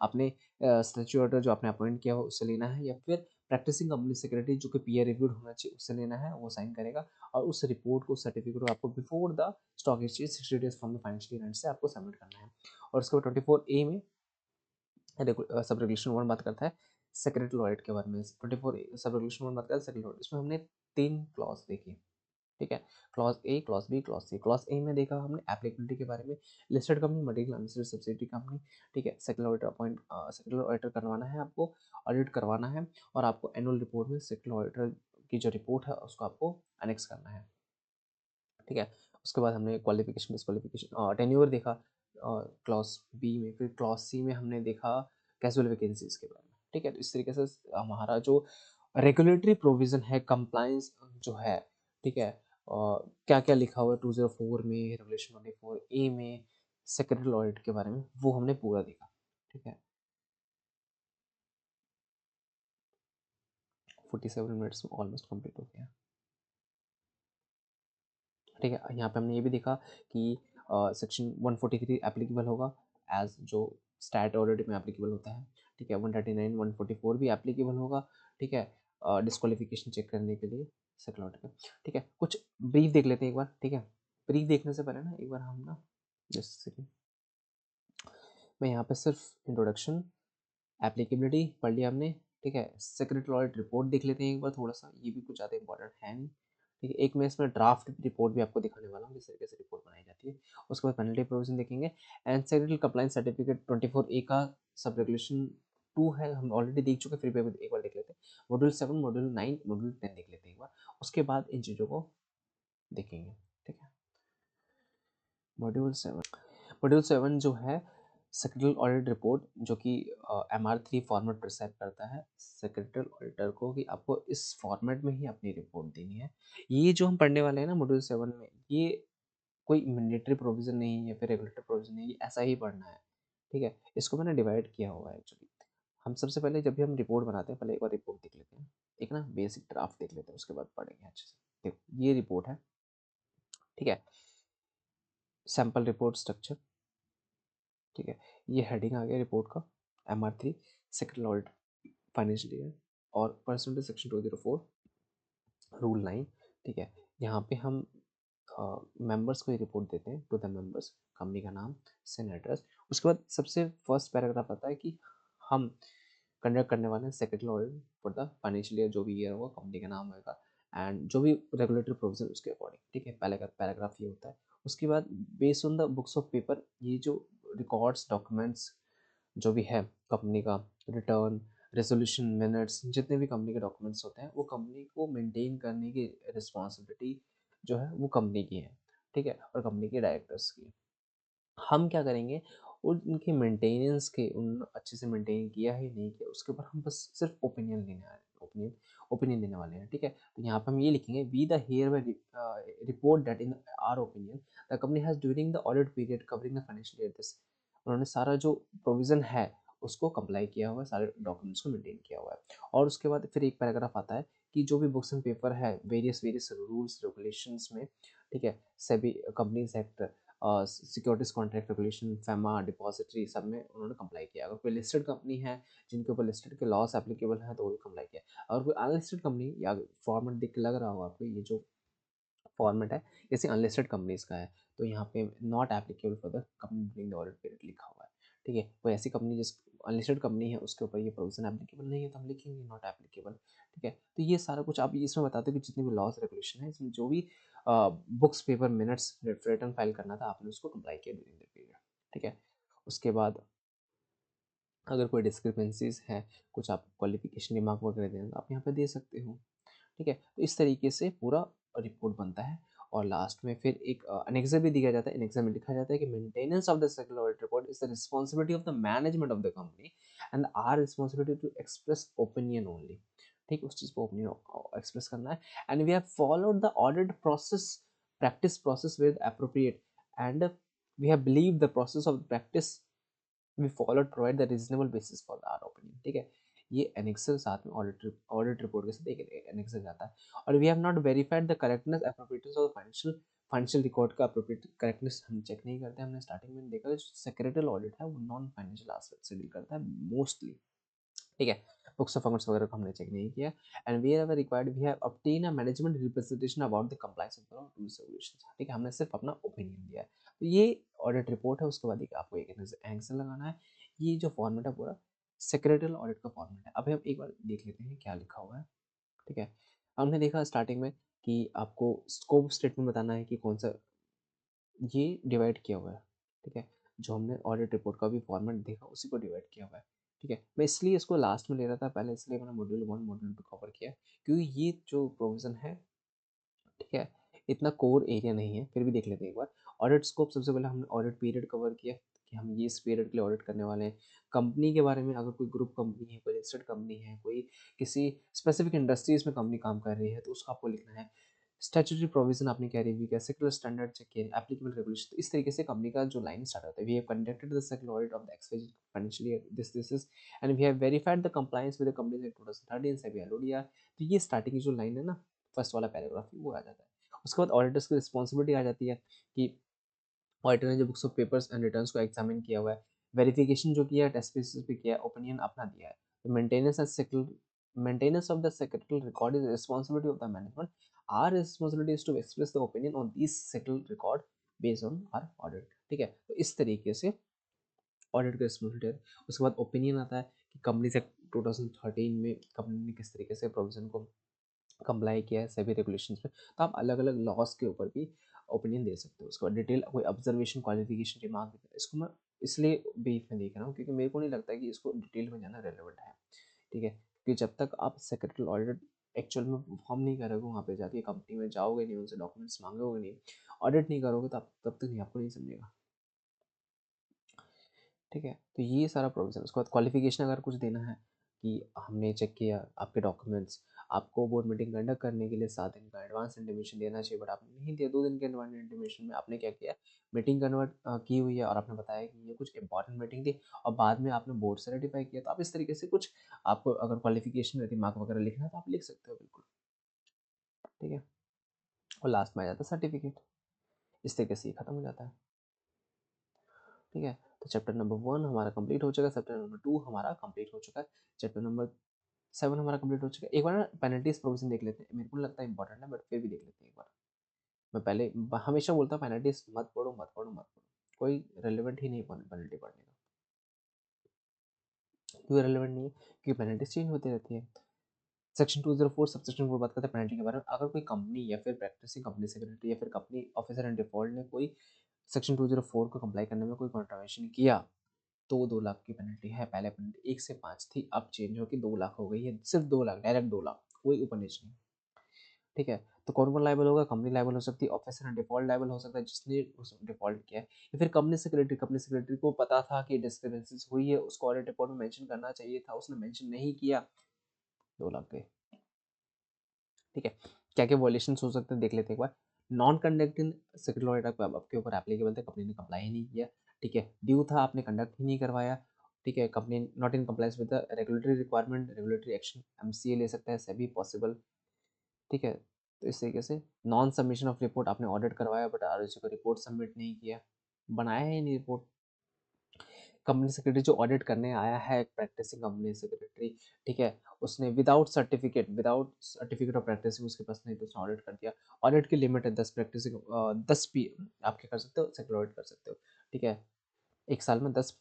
अपने स्टैट्यूटरी ऑडिटर जो आपने अपॉइंट किया हो उससे लेना है, या फिर प्रैक्टिसिंग कंपनी सेक्रेटरी जो कि पीयर रिव्यूड होना चाहिए उससे लेना है, वो साइन करेगा। और उस रिपोर्ट को, सर्टिफिकेट को आपको before the stock exchange 60 days from the financial year से आपको सबमिट करना है। और उसके बाद 24A में सब रेगुलेशन 1 बात करता है सेक्रेटरी ऑडिट के बारे में, 24 सब रेगुलेशन 1 बात करता है सेक्रेटरी ऑडिट। इसमें हमने 3 क्लॉज देखी, ठीक है, clause A, clause B, clause C. Clause A में देखा हमने एप्लीकेबिलिटी के बारे में, listed company, material unlisted subsidiary company, ठीक है, सेक्रेटरी ऑडिटर सेक्रेटरी ऑडिटर करवाना है आपको, ऑडिट करवाना है, और आपको एनुअल रिपोर्ट में सेक्रेटरी ऑडिटर की जो रिपोर्ट है उसको आपको अनेक्स करना है, ठीक है। उसके बाद हमने क्वालिफिकेशन डिस्क्वालिफिकेशन टेन्योर देखा क्लॉज बी में, फिर क्लॉज सी में हमने देखा कैजुअल वैकेंसीज के बारे में, ठीक है। तो इस तरीके से हमारा जो रेगुलेटरी प्रोविजन है, कंप्लायंस जो है, ठीक है, क्या क्या लिखा हुआ है 204 में, रेगुलेशन 24A में, सेक्रेटरी ऑडिट के बारे में, वो हमने पूरा देखा, ठीक है। 47 मिनट्स में ऑलमोस्ट कंप्लीट हो गया, ठीक है। यहाँ पे हमने ये भी देखा कि सेक्शन 143 एप्लीकेबल होगा एज जो स्टैट ऑडिट में एप्लीकेबल होता है, ठीक है। 139 144 भी एप्लीकेबल होगा, ठीक है, डिस्क्वालिफिकेशन चेक करने के लिए सेक्रेटरी ऑडिट का, ठीक है। कुछ ब्रीफ देख लेते हैं एक बार, ठीक है। ब्रीफ देखने से पहले ना एक बार हम ना जैसे मैं यहाँ पे सिर्फ इंट्रोडक्शन, एप्लीकेबिलिटी पढ़ लिया हमने, ठीक है। सेक्रेटरी ऑडिट रिपोर्ट देख लेते हैं एक बार थोड़ा सा, ये भी कुछ ज़्यादा इंपॉर्टेंट है नहीं, ठीक है। एक मैं इसमें ड्राफ्ट रिपोर्ट भी आपको दिखाने वाला हूँ किस तरीके से रिपोर्ट बनाई जाती है। उसके बाद पेनल्टी प्रोविजन देखेंगे, and secretary compliance certificate 24A का सब रेगुलेशन 2 है, हम ऑलरेडी देख चुके हैं, फिर भी एक बार देख लेते हैं। मॉड्यूल 7, मॉड्यूल 9, मॉड्यूल 10 देख लेते हैं एक बार, उसके बाद इन चीज़ों को देखेंगे, ठीक है। मॉड्यूल 7 जो है सेक्रेटरी ऑडिट रिपोर्ट, जो कि MR3 फॉर्मेट प्रिस्क्राइब करता है सेक्रेटरी ऑडिटर को कि आपको इस फॉर्मेट में ही अपनी रिपोर्ट देनी है। ये जो हम पढ़ने वाले हैं ना मॉड्यूल 7 में, ये कोई मैंडेटरी प्रोविज़न नहीं है, फिर रेगुलेटरी प्रोविज़न नहीं है, ऐसा ही पढ़ना है, ठीक है? इसको मैंने डिवाइड किया हुआ है एक्चुअली। हम सबसे पहले जब भी हम रिपोर्ट बनाते हैं, पहले एक बार रिपोर्ट देख लेते हैं। एक ना बेसिक ड्राफ्ट देख लेते हैं, उसके बाद पढ़ेंगे अच्छे से। देखो, ये रिपोर्ट है, ठीक है? सैंपल रिपोर्ट स्ट्रक्चर, ठीक है? ये हेडिंग आ गया रिपोर्ट का, MR3 secretary audit financial year और परसेंटेज सेक्शन 204 रूल 9, ठीक है? यहाँ पे हम मेंबर्स को ही रिपोर्ट देते हैं, टू द मेंबर्स, कंपनी का नाम, सेन एड्रेस। उसके बाद सबसे फर्स्ट पैराग्राफ आता है कि हम कंडक्ट करने वाले हैं secretary audit for the financial year, जो भी ईयर होगा, कंपनी का नाम होगा एंड जो भी रेगुलेटरी प्रोविजन उसके अकॉर्डिंग, ठीक है? पहले का पैराग्राफ ये होता है। उसके बाद based on the books of paper, ये जो रिकॉर्ड्स डॉक्यूमेंट्स जो भी है कंपनी का, रिटर्न, रेजोल्यूशन, मिनट्स, जितने भी कंपनी के डॉक्यूमेंट्स होते हैं, वो कंपनी को मेंटेन करने की रिस्पॉन्सिबिलिटी जो है वो कंपनी की है, ठीक है? और कंपनी के डायरेक्टर्स की है। हम क्या करेंगे, उनके मेंटेनेंस के, उन अच्छे से मेंटेन किया है नहीं किया, उसके ऊपर हम बस सिर्फ ओपिनियन लेने वाले हैं, ओपिनियन देने वाले हैं, ठीक है? तो यहाँ पे हम ये लिखेंगे, we the hereby report that in our opinion the company has during the audit period covering the financial year this, उन्होंने सारा जो प्रोविजन है उसको कंप्लाई किया हुआ है, सारे डॉक्यूमेंट्स को मेंटेन किया हुआ है। और उसके बाद फिर एक पैराग्राफ आता है कि जो भी बुक्स एंड पेपर है वेरियस वेरियस रूल्स रेगुलेशंस में, ठीक है, सभी companies act, securities contract regulation, FEMA, depository, सब में उन्होंने कंप्लाई किया। अगर कोई लिस्टेड कंपनी है जिनके ऊपर लिस्टेड के लॉस एप्लीकेबल हैं तो वो भी कंप्लाई किया। अगर कोई अनलिस्टेड कंपनी, या फॉर्मेट देख के लग रहा होगा आपको, ये जो फॉर्मेट है जैसे अनलिस्टेड कंपनीज का है, तो यहाँ पे not applicable for the company during the audit period लिखा हुआ है, ठीक है? कोई ऐसी कंपनी जिस अनलिस्टेड कंपनी है उसके ऊपर ये प्रोविजन एप्लीकेबल नहीं है तो हम लिखेंगे नॉट एप्लीकेबल, ठीक है? तो ये सारा कुछ आप इसमें बताते हो कि जितने भी लॉस रेगुलेशन है, इसमें जो भी books paper minutes return file करना था आपने उसको कंप्लाई किया ड्यूरिंग द पीरियड, ठीक है? उसके बाद अगर कोई डिस्क्रिपेंसीज है, कुछ आप क्वालिफिकेशन रिमार्क वगैरह देना तो आप यहाँ पे दे सकते हो, ठीक है? तो इस तरीके से पूरा रिपोर्ट बनता है। और लास्ट में फिर एक एनेक्सर भी दिया जाता है। एनेक्सर में लिखा जाता है कि maintenance of the secretary audit report is the responsibility of the management of the company and our responsibility to express opinion only, ठीक है? उस चीज़ को ओपिनियन एक्सप्रेस करना है। And we have followed the audit process, practice process with appropriate, and we have believe the process of practice we followed provide the reasonable basis for our opinion, ठीक है? ये एनेक्सर साथ में audit report के साथ एक annexure जाता है। और we have not verified the correctness appropriateness of financial record का एप्रोप्रिएट करेक्टनेस हम चेक नहीं करते। हमने स्टार्टिंग में देखा जो सेक्रेटरी ऑडिट है वो नॉन फाइनेंशियल एस्पेक्ट से डील करता है मोस्टली, ठीक है? बुक्स ऑफ अकाउंट्स वगैरह को हमने चेक नहीं किया। And we ever required we have obtain a management representation about the compliance of the rules regulations, ठीक है? हमने सिर्फ अपना ओपिनियन दिया है। तो ये ऑडिट रिपोर्ट है। उसके बाद एक आपको एक आंसर लगाना है। ये जो फॉर्मेट है पूरा सेक्रेटरियल ऑडिट का फॉर्मेट है। अब हम एक बार देख लेते हैं क्या लिखा हुआ है, ठीक है? हमने देखा स्टार्टिंग में कि आपको स्कोप स्टेटमेंट बताना है कि कौन सा, ये डिवाइड किया हुआ है, ठीक है? जो हमने ऑडिट रिपोर्ट का भी फॉर्मेट देखा उसी को डिवाइड किया हुआ है, ठीक है? मैं इसलिए इसको लास्ट में ले रहा था, पहले इसलिए मैंने मॉड्यूल 1 मॉड्यूल 2 कवर किया, क्योंकि ये जो प्रोविज़न है, ठीक है, इतना कोर एरिया नहीं है। फिर भी देख लेते हैं एक बार। ऑडिट स्कोप, सबसे पहले हमने ऑडिट पीरियड कवर किया कि हम ये इस पीरियड के लिए ऑडिट करने वाले हैं। कंपनी के बारे में, अगर कोई ग्रुप कंपनी है, कोई लिस्टेड कंपनी है, कोई किसी स्पेसिफिक इंडस्ट्रीज में कंपनी काम कर रही है तो उसका आपको लिखना है। स्टैट्यूटरी प्रोविजन आपने क्या रिव्यू किया, सेक्युलर स्टैंडर्ड चेक किया, एप्लीकेबल रेगुलेशन। तो इस तरीके से कंपनी का जो लाइन स्टार्ट होता है, we have conducted the secular audit of the XYZ financial year this is, and we have verified the compliance with the companies act 2013 से भी एलओडीआर। तो ये स्टार्टिंग की जो लाइन है ना, फर्स्ट वाला पैराग्राफ, वो आ जाता है। उसके बाद ऑडिटर्स की रिस्पॉन्सिबिलिटी आ जाती है कि ऑडिटर ने जो books of papers and returns को एग्जामिन किया हुआ है, वेरिफिकेशन जो किया है, टेस्ट बेसिस पे किया है, ओपिनियन अपना दिया है। तो maintenance of the secretarial record is responsibility of the management. Our responsibility is to express the opinion on this secretarial record based on our audit, ठीक है? तो इस तरीके से ऑडिट का रिस्पॉन्सिबिलिटी है। उसके बाद ओपिनियन आता है कि कंपनी से 2013 में कंपनी ने किस तरीके से प्रोविजन को कंप्लाई किया है सभी रेगुलेशंस में। तो आप अलग अलग लॉस के ऊपर भी ओपिनियन दे सकते हो। उसके बाद डिटेल कोई ऑब्जर्वेशन, क्वालिफिकेशन, रिमार्क, इसको मैं इसलिए बीफ में देख रहा हूँ क्योंकि मेरे को नहीं लगता कि इसको डिटेल में जाना रेलेवेंट है, ठीक है? क्योंकि जब तक आप सेक्रेटरी ऑडिट एक्चुअल में परफॉर्म नहीं करोगे, वहाँ पे जाके कंपनी में जाओगे नहीं, उनसे डॉक्यूमेंट्स मांगोगे नहीं, ऑडिट नहीं करोगे, तो आप तब तक नहीं, आपको नहीं समझेगा, ठीक है? तो ये सारा प्रोविज़न। उसके बाद क्वालिफ़िकेशन अगर कुछ देना है कि हमने चेक किया आपके डॉक्यूमेंट्स, आपको बोर्ड मीटिंग कंडक्ट करने के लिए 7 दिन का एडवांस इंटीमेशन देना चाहिए, बट आपने नहीं दिया। 2 दिन के एडवांस इंटीमेशन में आपने क्या किया, मीटिंग कन्वर्ट की हुई है और आपने बताया कि ये कुछ इंपॉर्टेंट मीटिंग थी और बाद में आपने बोर्ड से रेटिफाई किया। तो आप इस तरीके से कुछ, आपको अगर क्वालिफिकेशन रिमार्क वगैरह लिखना है तो आप लिख सकते हो बिल्कुल, ठीक है। और लास्ट में आ जाता है सर्टिफिकेट। इस तरीके से ये खत्म हो जाता है, ठीक है। तो चैप्टर नंबर 1 हमारा कंप्लीट हो चुका है, चैप्टर नंबर 2 हमारा कंप्लीट हो चुका है, चैप्टर नंबर 7 हमारा कंप्लीट हो चुका है। एक बार ना पेनल्टीज प्रोविजन देख लेते हैं, मेरे को लगता है इंपॉर्टेंट है बट फिर भी देख लेते हैं एक बार। मैं पहले हमेशा बोलता हूँ पेनल्टीज मत पढ़ो मत पढ़ो मत पढ़ो, कोई रेलिवेंट ही नहीं पेनल्टी पढ़ने का। क्यों रेलिवेंट नहीं है? क्योंकि पेनल्टीज चेंज होती रहती है। सेक्शन 204 सबसेक्शन 4 बात करते हैं पेनल्टी के बारे में। अगर कोई कंपनी या फिर प्रैक्टिसिंग कंपनी सेक्रेटरी या फिर कंपनी ऑफिसर इन डिफॉल्ट ने कोई सेक्शन 204 को कंप्लाई करने में कोई कॉन्ट्रावेशन किया तो 2 लाख की पेनल्टी है। पहले पेनल्टी 1 से 5 थी, अब चेंज होकर 2 लाख हो गई है। सिर्फ 2 लाख, डायरेक्ट 2 लाख, कोई ऊपर नीचे नहीं, ठीक है। तो कौन कौन लायबल होगा? कंपनी लायबल हो सकती है, ऑफिसर एंड डिफॉल्ट लायबल हो सकता है जिसने उस डिफॉल्ट किया है, या फिर कंपनी सेक्रेटरी को पता था कि डिस्क्रिपेंसीज हुई है, उसको ऑडिट रिपोर्ट में मेंशन करना चाहिए था, उसने मेंशन नहीं किया, 2 लाख गए, ठीक है। क्या क्या वॉयलेशन हो सकते हैं देख लेते हैं एक बार। नॉन कंडक्टिंग सेक्रेटरी ऑडिट आपके ऊपर एप्लीकेबल थे, कंपनी ने कंप्लाई ही नहीं किया, ठीक है। ड्यू था, आपने कंडक्ट ही नहीं करवाया, ठीक है। Company not in compliance with the regulatory requirement, regulatory action MCA ले सकता है, सेबी पॉसिबल, ठीक है। तो इस तरीके से नॉन सबमिशन ऑफ रिपोर्ट, आपने ऑडिट करवाया बट आरओसी को रिपोर्ट सबमिट नहीं किया, बनाया ही नहीं रिपोर्ट। कंपनी सेक्रेटरी जो ऑडिट करने आया है, प्रैक्टिसिंग कंपनी सेक्रेटरी, ठीक है, उसने विदाउट सर्टिफिकेट ऑफ प्रैक्टिसिंग उसके पास नहीं, तो उसने ऑडिट कर दिया। ऑडिट की लिमिट है 10 प्रैक्टिसिंग, 10 पी आप क्या कर सकते हो, सेक्रेटरी ऑडिट कर सकते हो, ठीक है। एक साल में 10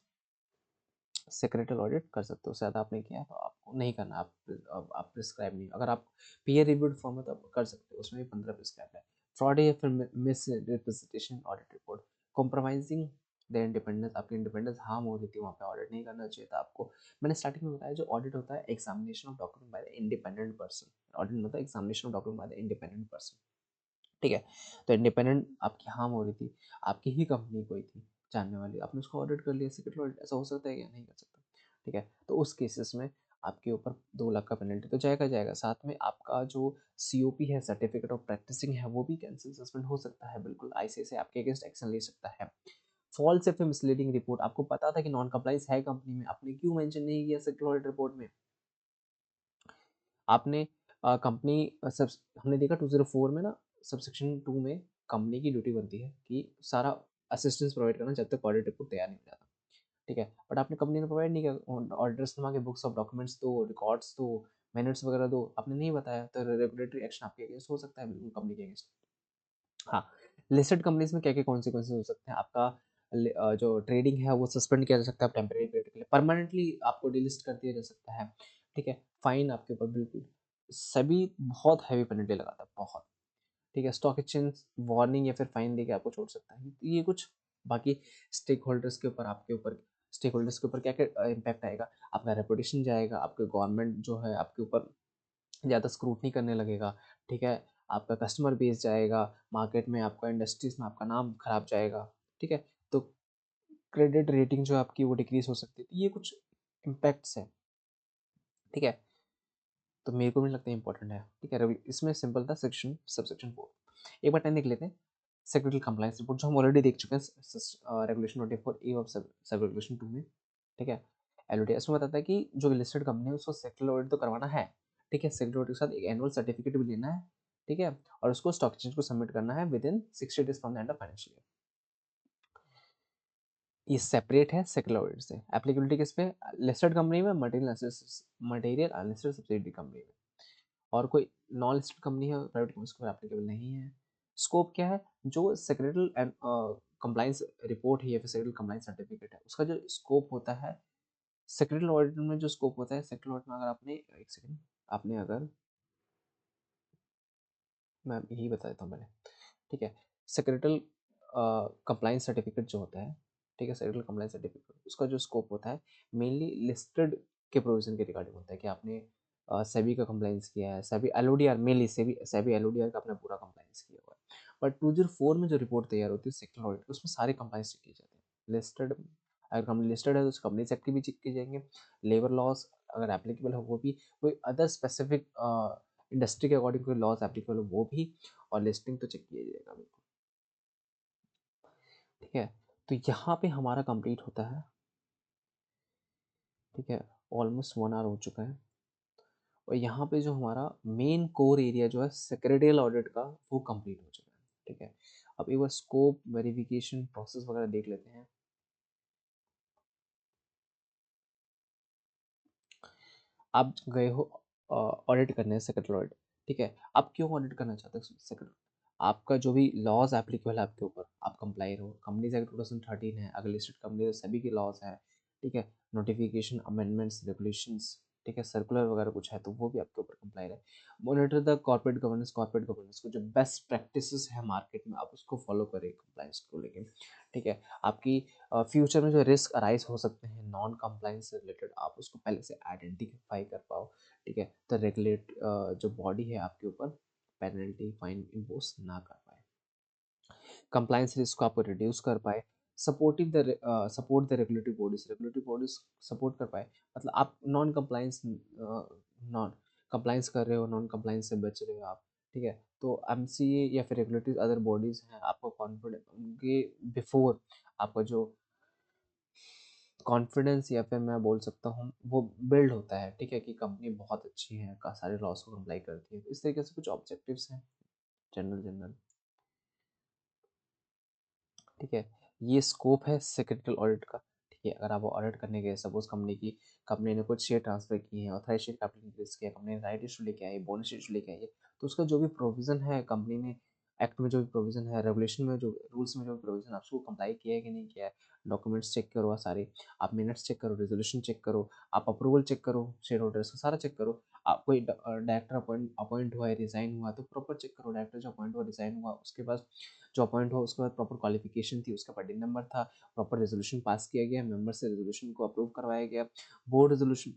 सेक्रेटरी ऑडिट कर सकते हो, उससे ज़्यादा आपने किया तो आपको नहीं करना, आप प्रिस्क्राइब नहीं, अगर आप पीयर रिव्यूड फॉर्म है तो आप कर सकते हो, उसमें भी 15 प्रिस्क्राइब है। फ्रॉड या फिर miss representation audit report, compromising the independence, आपकी इंडिपेंडेंस हार्म हो रही थी, वहाँ पे ऑडिट नहीं करना चाहिए था आपको। मैंने स्टार्टिंग में बताया जो ऑडिट होता है examination of document by the independent person, audit होता है examination of document by the independent person, ठीक है। तो इंडिपेंडेंट आपकी हार्म हो रही थी, आपकी ही कंपनी कोई थी जानने वाली, आपने उसको ऑडिट कर लिया, सेक्रेटरी ऑडिट, ऐसा हो सकता है क्या? नहीं कर सकता, ठीक है। तो उस केसेस में आपके ऊपर 2 लाख का पेनल्टी तो जाएगा, साथ में आपका जो सीओपी है, सर्टिफिकेट ऑफ प्रैक्टिसिंग है, वो भी कैंसिल सस्पेंड हो सकता है, बिल्कुल आईसीआईसीआई आपके अगेंस्ट एक्शन ले सकता है। फॉल्स या फिर मिसलीडिंग रिपोर्ट, आपको पता था कि नॉन कंप्लाइंस है कंपनी में, आपने क्यों मेंशन नहीं किया सेक्रेटरी ऑडिट रिपोर्ट में? आपने कंपनी सब हमने देखा 204 में ना, सबसेक्शन 2 में कंपनी की ड्यूटी बनती है कि सारा असिस्टेंस प्रोवाइड करना जब तक ऑडिट रिपोर्ट तैयार नहीं हो जाता, ठीक है। बट आपने कंपनी ने प्रोवाइड नहीं किया, ऑडिटर्स ने मांगे बुक्स ऑफ डॉक्यूमेंट्स दो, रिकॉर्ड्स दो, मिनट्स वगैरह दो, आपने नहीं बताया, तो रेगुलेटरी एक्शन आपके अगेंस्ट हो सकता है, बिल्कुल कंपनी के अगेंस्ट। हाँ, लिस्टेड कंपनीज में क्या क्या कॉन्सिक्वेंसेज हो सकते हैं, आपका जो ट्रेडिंग है वो सस्पेंड किया जा सकता है टेम्परेरी पीरियड के लिए, परमानेंटली आपको डिलिस्ट कर दिया जा सकता है, ठीक है। फाइन आपके ऊपर बिल्कुल, सभी बहुत हैवी पेनल्टी लगाता है, बहुत, ठीक है। स्टॉक एक्सचेंज वार्निंग या फिर फाइन देके आपको छोड़ सकता है, तो ये कुछ। बाकी स्टेक होल्डर्स के ऊपर, आपके ऊपर स्टेक होल्डर्स के ऊपर क्या क्या इम्पैक्ट आएगा, आपका रेपुटेशन जाएगा, आपके गवर्नमेंट जो है आपके ऊपर ज़्यादा स्क्रूटनी करने लगेगा, ठीक है। आपका कस्टमर बेस जाएगा, मार्केट में आपका, इंडस्ट्रीज में आपका नाम खराब जाएगा, ठीक है। तो क्रेडिट रेटिंग जो आपकी वो डिक्रीज हो सकती है, तो ये कुछ इम्पैक्ट्स है, ठीक है। तो मेरे को भी लगता है इंपॉर्टेंट है, ठीक है। इसमें सिंपल था सेक्शन सबसेक्शन 4। एक बार 10 देख लेते हैं। सेक्रेटरी कंप्लायंस रिपोर्ट जो हम ऑलरेडी देख चुके हैं regulation 24 A of sub regulation 2 में, ठीक है। एलओडी इसमें बताता है कि जो लिस्टेड कंपनी है उसको सेक्टरल ऑडिट तो करवाना है, ठीक है। सेक्टरल ऑडिट के साथ एक एनुअल सर्टिफिकेट भी लेना है, ठीक है। और उसको स्टॉक एक्सचेंज को सबमिट करना है with in 60 days from the end of financial year. ये सेपरेट है सेक्टरल ऑडिट से। एप्लीकेबिलिटी किस पे? लिस्टेड कंपनी में, मटेरियल अनलिस्टेड सब्सिडियरी कंपनी में, और कोई नॉन लिस्टेड कंपनी है प्राइवेट कंपनी को एप्लीकेबल नहीं है। स्कोप क्या है? जो सेक्रेटरी एंड कंप्लायंस रिपोर्ट है या फिर सेक्रेटरी कंप्लायंस सर्टिफिकेट है, उसका जो स्कोप होता है, सेक्रेटरी ऑडिट में जो स्कोप होता है, सेक्रेटरी ऑडिट में अगर आपने, एक सेकंड, आपने अगर, मैं यही बता देता हूँ पहले, ठीक है। सेक्रेटरी कंप्लायंस सर्टिफिकेट जो होता है, ठीक है, सेक्रेटरी कंप्लायंस सर्टिफिकेट, उसका जो स्कोप होता है मेनली लिस्टेड के प्रोविजन के रिगार्डिंग होता है कि आपने सेबी का कंप्लायंस किया है, SEBI LODR, mainly SEBI SEBI LODR का आपने पूरा कंप्लायंस किया हुआ है। बट 204 में जो रिपोर्ट तैयार होती है सेक्रेटरी ऑडिट, उसमें सारे कंप्लायंस चेक किए जाते हैं। लिस्टेड, अगर कंपनी लिस्टेड है तो उस कंपनी सेक्ट के भी चेक किए जाएंगे, लेबर लॉस अगर एप्लीकेबल हो वो भी, कोई अदर स्पेसिफिक इंडस्ट्री के अकॉर्डिंग कोई लॉज एप्लीकेबल हो वो भी, और लिस्टिंग तो चेक किया जाएगा बिल्कुल। ठीक है, तो यहाँ पे हमारा कंप्लीट होता है। ठीक है, ऑलमोस्ट 1 आवर हो चुका है, और यहाँ पे जो हमारा मेन कोर एरिया जो है सेक्रेटरियल ऑडिट का वो कंप्लीट हो चुका है। ठीक है, अब एक बार स्कोप वेरिफिकेशन प्रोसेस वगैरह देख लेते हैं। आप गए हो ऑडिट करने सेक्रेटरी ऑडिट। ठीक है, आप क्यों ऑडिट करना चाहते हो सेक्रेटरी? आपका जो भी लॉज एप्लीकेबल है आपके ऊपर, आप कंप्लाई हो, कंपनीज एक्ट 2013 है, अगर लिस्टेड कंपनी तो सभी के लॉज है। ठीक है, नोटिफिकेशन अमेंडमेंट्स रेगुलेशंस, ठीक है, सर्कुलर वगैरह कुछ है तो वो भी आपके ऊपर कंप्लाई है। मॉनिटर द कॉर्पोरेट गवर्नेंस को जो बेस्ट प्रैक्टिसेस है मार्केट में आप उसको फॉलो करें कंप्लाइंस को लेके। ठीक है, आपकी फ्यूचर में जो रिस्क अराइज हो सकते हैं नॉन कंप्लाइंस से रिलेटेड आप उसको पहले से आइडेंटिफाई कर पाओ। ठीक है, तो रेगुलेट जो बॉडी है आपके ऊपर पेनल्टी फाइन इम्पोज ना कर पाए, कंप्लाइंस रिस्क को आपको रिड्यूस कर पाए, support the regulatory bodies support कर पाए। मतलब आप नॉन कंप्लाइंस कर रहे हो, नॉन कंप्लाइंस से बच रहे हो आप। ठीक है, तो एमसीए या फिर रेगुलेटरी अदर बॉडीज हैं आपको कॉन्फिडेंस उनके बिफोर आपका जो कॉन्फिडेंस या फिर मैं बोल सकता हूँ वो बिल्ड होता है। ठीक है, कि कंपनी बहुत अच्छी है का सारे लॉस को कंप्लाई करती है, इस तरीके से कुछ ऑब्जेक्टिव्स हैं जनरल जनरल। ठीक है, ये स्कोप है सेक्रेटरियल ऑडिट का। ठीक है, अगर आप ऑडिट करने गए, सपोज कंपनी ने कुछ शेयर ट्रांसफर किए हैं, ऑथराइज शेयर कैपिटल इंक्रीज किया, कंपनी ने राइट इशू लेके आई, बोनस इशू लेके आई है, तो उसका जो भी प्रोविजन है कंपनी ने एक्ट में जो भी प्रोविजन है, रेगुलेशन में जो रूल्स में जो भी प्रोविजन आप उसको कंप्लाई किया है कि नहीं किया है, डॉक्यूमेंट्स चेक करो सारे, आप मिनट्स चेक करो, रेजोल्यूशन चेक करो, आप अप्रूवल चेक करो, शेयर होल्डर्स का सारा चेक करो। आप कोई डायरेक्टर अपॉइंट हुआ है, रिजाइन हुआ तो प्रॉपर चेक करो, डायरेक्टर जो अपॉइंट हुआ रिजाइन हुआ उसके बाद जो अपॉइंट हुआ उसके बाद प्रॉपर क्वालिफिकेशन थी, उसका पर्टिन नंबर था, प्रॉपर रेजोल्यूशन पास किया गया, मेंबर से रेजोल्यूशन को अप्रूव करवाया गया, board resolution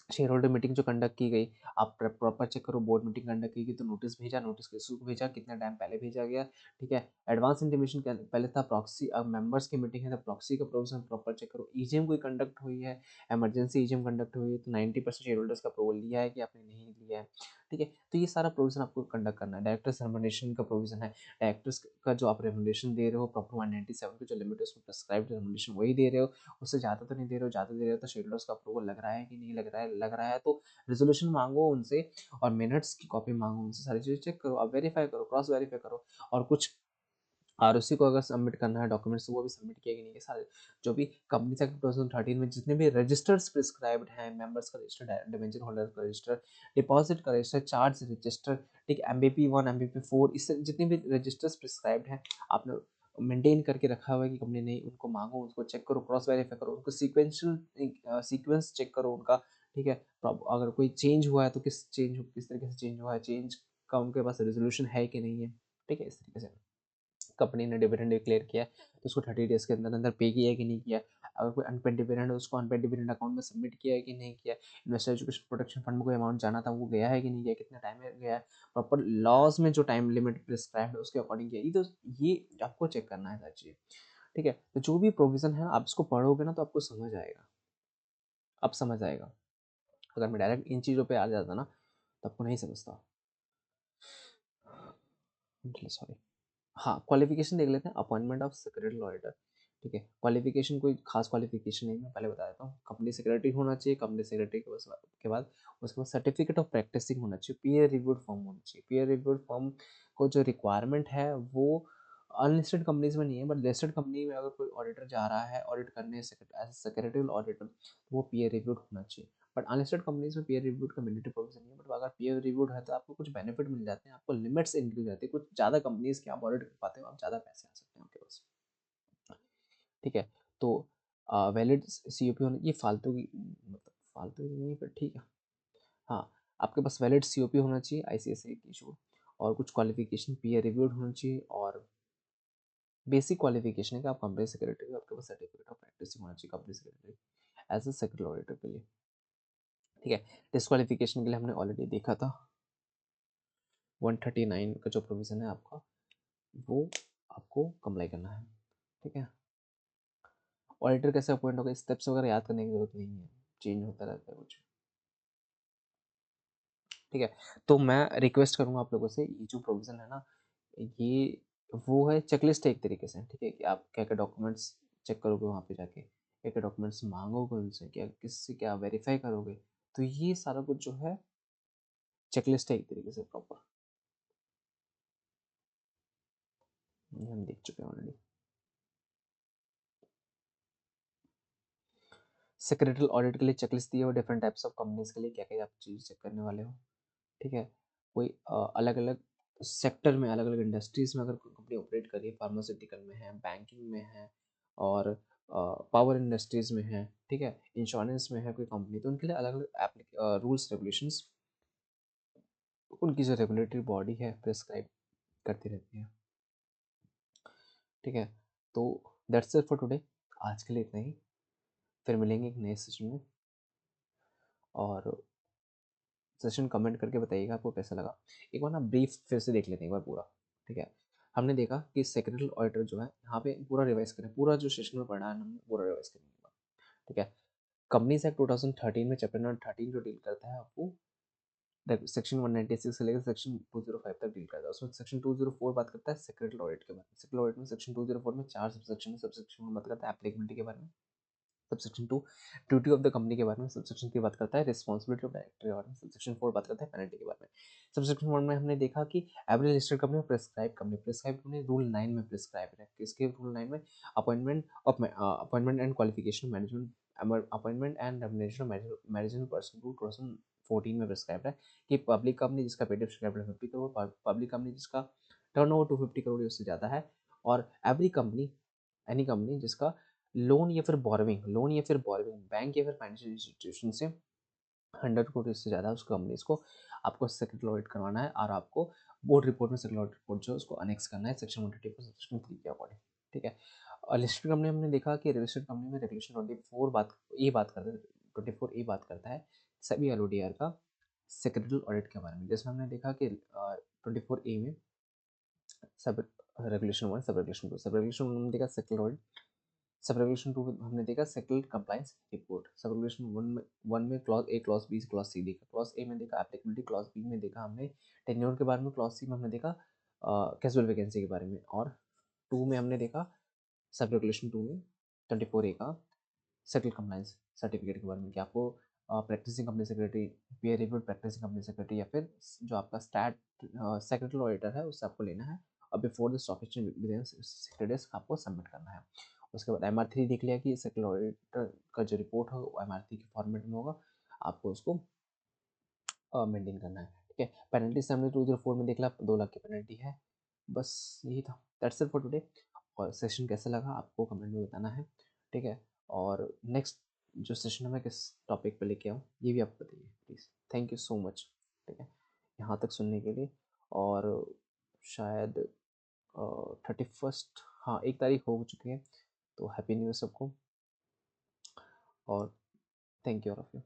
share holder meeting जो कंडक्ट की गई, आप प्रॉपर चेक करो, बोर्ड मीटिंग कंडक्ट की गई तो नोटिस भेजा, नोटिस किसको भेजा, कितना टाइम पहले भेजा गया। ठीक है, एडवांस इंटीमेशन पहले था प्रॉक्सी, अब मेंबर्स की मीटिंग है तो प्रॉक्सी का प्रोविजन प्रॉपर चेक करो, ईजीएम कोई कंडक्ट हुई है, इमरजेंसी ईजीएम कंडक्ट हुई है तो 90% शेयर होल्डर्स का अप्रूवल लिया है कि आपने नहीं लिया है। ठीक है, तो ये सारा प्रोविजन आपको कंडक्ट करना है। डायरेक्टर्स रेमुनरेशन का प्रोविजन है, डायरेक्टर्स का जो आप रेमुनरेशन दे रहे हो प्रॉपर 197 की जो लिमिट है उसमें प्रेस्क्राइब्ड रेमुनरेशन वही दे रहे हो, उससे ज़्यादा तो नहीं दे रहे हो, ज़्यादा दे रहे हो तो शेयर होल्डर्स का अप्रूवल लग रहा है कि नहीं लग रहा है तो रेजोल्यूशन मांगो उनसे, और मिनट्स की कॉपी मांगो उनसे, सारी चीज़ें चेक करो, आप वेरीफाई करो, क्रॉस वेरीफाई करो, और कुछ आरओसी को अगर सबमिट करना है डॉक्यूमेंट्स तो वो भी सबमिट किया कि नहीं, ये सारे जो भी कंपनी एक्ट 2013 में जितने भी रजिस्टर्स प्रिस्क्राइब्ड हैं, मेंबर्स का रजिस्टर, डिबेंचर होल्डर का रजिस्टर, डिपॉजिट का रजिस्टर, चार्ज रजिस्टर, ठीक, MBP 1 MBP 4, इससे जितने भी रजिस्टर्स प्रिस्क्राइब्ड हैं आपने मेंटेन करके रखा हुआ है कि कंपनी नहीं, उनको मांगो, उसको चेक करो, क्रॉस वेरीफाई करो, उनको सीक्वेंस चेक करो उनका। ठीक है, अगर कोई चेंज हुआ है तो किस तरीके से चेंज हुआ है, चेंज का उनके पास रेजोल्यूशन है कि नहीं है। ठीक है, इस तरीके से कंपनी ने डिविडेंड डिक्लेयर किया है तो उसको 30 डेज के अंदर अंदर पे किया है कि नहीं किया, अगर कोई अनपेड डिविडेंड है उसको अनपेड डिविडेंड अकाउंट में सबमिट किया है कि नहीं किया, इन्वेस्टर एजुकेशन प्रोटेक्शन फंड में कोई अमाउंट जाना था वो गया है कि नहीं गया, कितना टाइम में गया है, प्रॉपर लॉज में जो टाइम लिमिट प्रिस्क्राइब है उसके अकॉर्डिंग किया, ये आपको चेक करना है सारी चीज़। ठीक है, तो जो भी प्रोविजन है आप इसको पढ़ोगे ना तो आपको समझ आएगा, अब समझ आएगा। अगर मैं डायरेक्ट इन चीज़ों पे आ जाता ना तो आपको नहीं समझता। सॉरी। हाँ, क्वालिफिकेशन देख लेते हैं, अपॉइंटमेंट ऑफ सेक्रेटरी ऑडिटर। ठीक है, क्वालिफिकेशन कोई खास क्वालिफिकेशन नहीं, मैं पहले बता देता हूँ, कंपनी सेक्रेटरी होना चाहिए, कंपनी सेक्रेटरी के बाद उसके बाद सर्टिफिकेट ऑफ प्रैक्टिसिंग होना चाहिए, पीयर रिव्यूड फॉर्म होना चाहिए। पीयर रिव्यूड फॉर्म को जो रिक्वायरमेंट है वो अनलिस्टेड कंपनीज में नहीं है, बट लिस्टेड कंपनी में अगर कोई ऑडिटर जा रहा है ऑडिट करने एज सेक्रेटरी ऑडिटर तो वो पीयर रिव्यूड होना चाहिए। बट अनलिस्टेड कंपनीज में पीयर रिव्यूड का मैंडेटरी प्रोविजन नहीं है, बट अगर पीयर रिव्यूड है तो आपको कुछ बेनिफिट मिल जाते हैं, आपको लिमिट्स इंक्रीज हो जाती है, कुछ ज़्यादा कंपनीज के आप ऑडिट कर पाते हो, आप ज़्यादा पैसे आ सकते हैं आपके पास। ठीक है, तो वैलिड सीओपी होने, ये फालतू की मतलब फालतू की नहीं पर ठीक है। हाँ, आपके पास वैलिड सीओपी होना चाहिए आईसीएसआई की इशू, और कुछ क्वालिफिकेशन पीयर रिव्यूड होना चाहिए, और बेसिक क्वालिफिकेशन है कि आप कंपनी सेक्रेटरी, आपके पास सर्टिफिकेट ऑफ प्रैक्टिस होना चाहिए company secretary as a secretary auditor के लिए। ठीक है, डिस्क्वालिफिकेशन के लिए हमने ऑलरेडी देखा था, 139 का जो प्रोविज़न है आपका वो आपको कंप्लाई करना है। ठीक है, ऑडिटर कैसे अपॉइंट होगा, स्टेप्स वगैरह याद करने की जरूरत नहीं है, चेंज होता रहता है कुछ। ठीक है? तो मैं रिक्वेस्ट करूँगा आप लोगों से, ये जो प्रोविज़न है ना, ये वो है चेकलिस्ट है एक तरीके से, ठीक है? कि आप क्या-क्या डॉक्यूमेंट्स चेक करोगे वहाँ पे जाके, क्या-क्या डॉक्यूमेंट्स माँगोगे उनसे, क्या किससे क्या वेरीफ़ाई करोगे, तो ये सारा कुछ जो है चेकलिस्ट है एक तरीके से प्रॉपर। ये हम देख चुके हैं ऑलरेडी। सेक्रेटरी ऑडिट के लिए चेकलिस्ट दिए हुए डिफरेंट टाइप्स ऑफ कंपनीज़ के लिए क्या-क्या आप चीज़ चेक करने वाले हो, ठीक है? कोई अलग-अलग सेक्टर में, अलग-अलग इंडस्ट्रीज़ में अगर कोई कंपनी ऑपरेट कर रही है, फार्मास्यूटिकल में है, बैंकिंग में है और पावर इंडस्ट्रीज़ में है, ठीक है? इंश्योरेंस में है कोई कंपनी, तो उनके लिए अलग-अलग रूल्स रेगुलेशंस उनकी जो रेगुलेटरी बॉडी है प्रिस्क्राइब करती रहती है, ठीक है? तो दैट्स इट फॉर टुडे। आज के लिए इतना ही। फिर मिलेंगे एक नए सेशन में और सेशन कमेंट करके बताइएगा आपको कैसा लगा। एक बार ना ब्रीफ फिर से देख लेते हैं एक बार पूरा, ठीक है? हमने देखा कि सेक्रेटरी ऑडिटर जो है यहाँ पे पूरा रिवाइज़ करें, पूरा जो सेशन में पढ़ा है हमने पूरा रिवाइज़ करेंगे एक बार, ठीक है? कंपनीज़ एक्ट 2013 में चैप्टर नंबर 13 जो डील करता है आपको सेक्शन 196 से लेकर सेक्शन 205 तक डील करता है। उसमें सेक्शन 204 बात करता है सेक्रेटरी ऑडिट के बारे में। सेक्रेटरी ऑडिट में सेक्शन 204 में 4 सबसेक्शन है। सबसेक्शन 1 बात करता है एप्लीकेबिलिटी के बारे में। Subsection 2 duty of the company के बारे में। सबसेक्शन 3 बात करता है रिस्पांसिबिलिटी ऑफ डायरेक्टर के बारे में। सबसेक्शन 4 बात करता है पेनल्टी के बारे में। सबसेक्शन 1 में हमने देखा कि एवरी लिस्टेड कंपनी और प्रिस्क्राइब कंपनी रूल 9 में प्रिस्क्राइब है। किसके रूल 9 में? Appointment and qualification management appointment and remuneration management person rule 2014 में प्रिस्क्राइब है कि पब्लिक कंपनी जिसका patent capital 50 crore, public company जिसका टर्नओवर 250 करोड़ उससे ज़्यादा है, और एवरी कंपनी एनी कंपनी जिसका लोन या फिर बोरोविंग बैंक या फिर फाइनेंशियल इंस्टीट्यूशन से 100 करोड़ से ज़्यादा उस कंपनीज को आपको सेक्रेटरी ऑडिट करवाना है, और आपको बोर्ड रिपोर्ट में सेक्रेटरी ऑडिट रिपोर्ट जो है उसको अनेक्स करना है सेक्शन 134 सेक्शन 3 के अकॉर्डिंग, ठीक है? और लिस्टेड कंपनी हमने देखा कि रजिस्टर्ड कंपनी में रेगुलेशन 24 ए बात करता है सभी एलओडीआर का सेक्रेटरी ऑडिट के बारे में। जैसे हमने देखा कि 24 ए में सब सब रेगुलेशन 1 में देखा सेक्रेटरी ऑडिट, सब रेगुलेशन 2 में हमने देखा सेटल्ड कंप्लायंस रिपोर्ट। सब रेगुलेशन 1 में clause A, clause B, clause C देखा। क्लॉज ए में देखा एप्लीकेबिलिटी, क्लॉज बी में देखा हमने टेन्योर के बारे में, क्लॉज सी में हमने देखा कैजुअल वैकेंसी के बारे में, और 2 में हमने देखा सब रेगुलेशन 2 में 24 ए का सेटल कंप्लायंस सर्टिफिकेट के बारे में कि आपको practicing company secretary, peer reviewed practicing company secretary या फिर जो आपका स्टैट सेक्रेटरी ऑडिटर है उससे आपको लेना है, और before the stock exchange within 60 days आपको सबमिट करना है। उसके बाद MR3 देख लिया कि सेक्रेटरी ऑडिटर का जो रिपोर्ट होगा वो MR3 के फॉर्मेट में होगा, आपको उसको मेंटेन करना है, ठीक है? पेनल्टी से हमने 204 में देख लिया 2 लाख की पेनल्टी है। बस यही था। That's it for today. और सेशन कैसा लगा आपको कमेंट में बताना है, ठीक है? और नेक्स्ट जो सेशन है मैं किस टॉपिक पे लेके आऊँ ये भी आप बताइए please. Thank you so much, ठीक है? यहाँ तक सुनने के लिए। और शायद 31st, हाँ 1 तारीख हो चुकी है, तो हैप्पी न्यू ईयर सबको, और thank you all of you.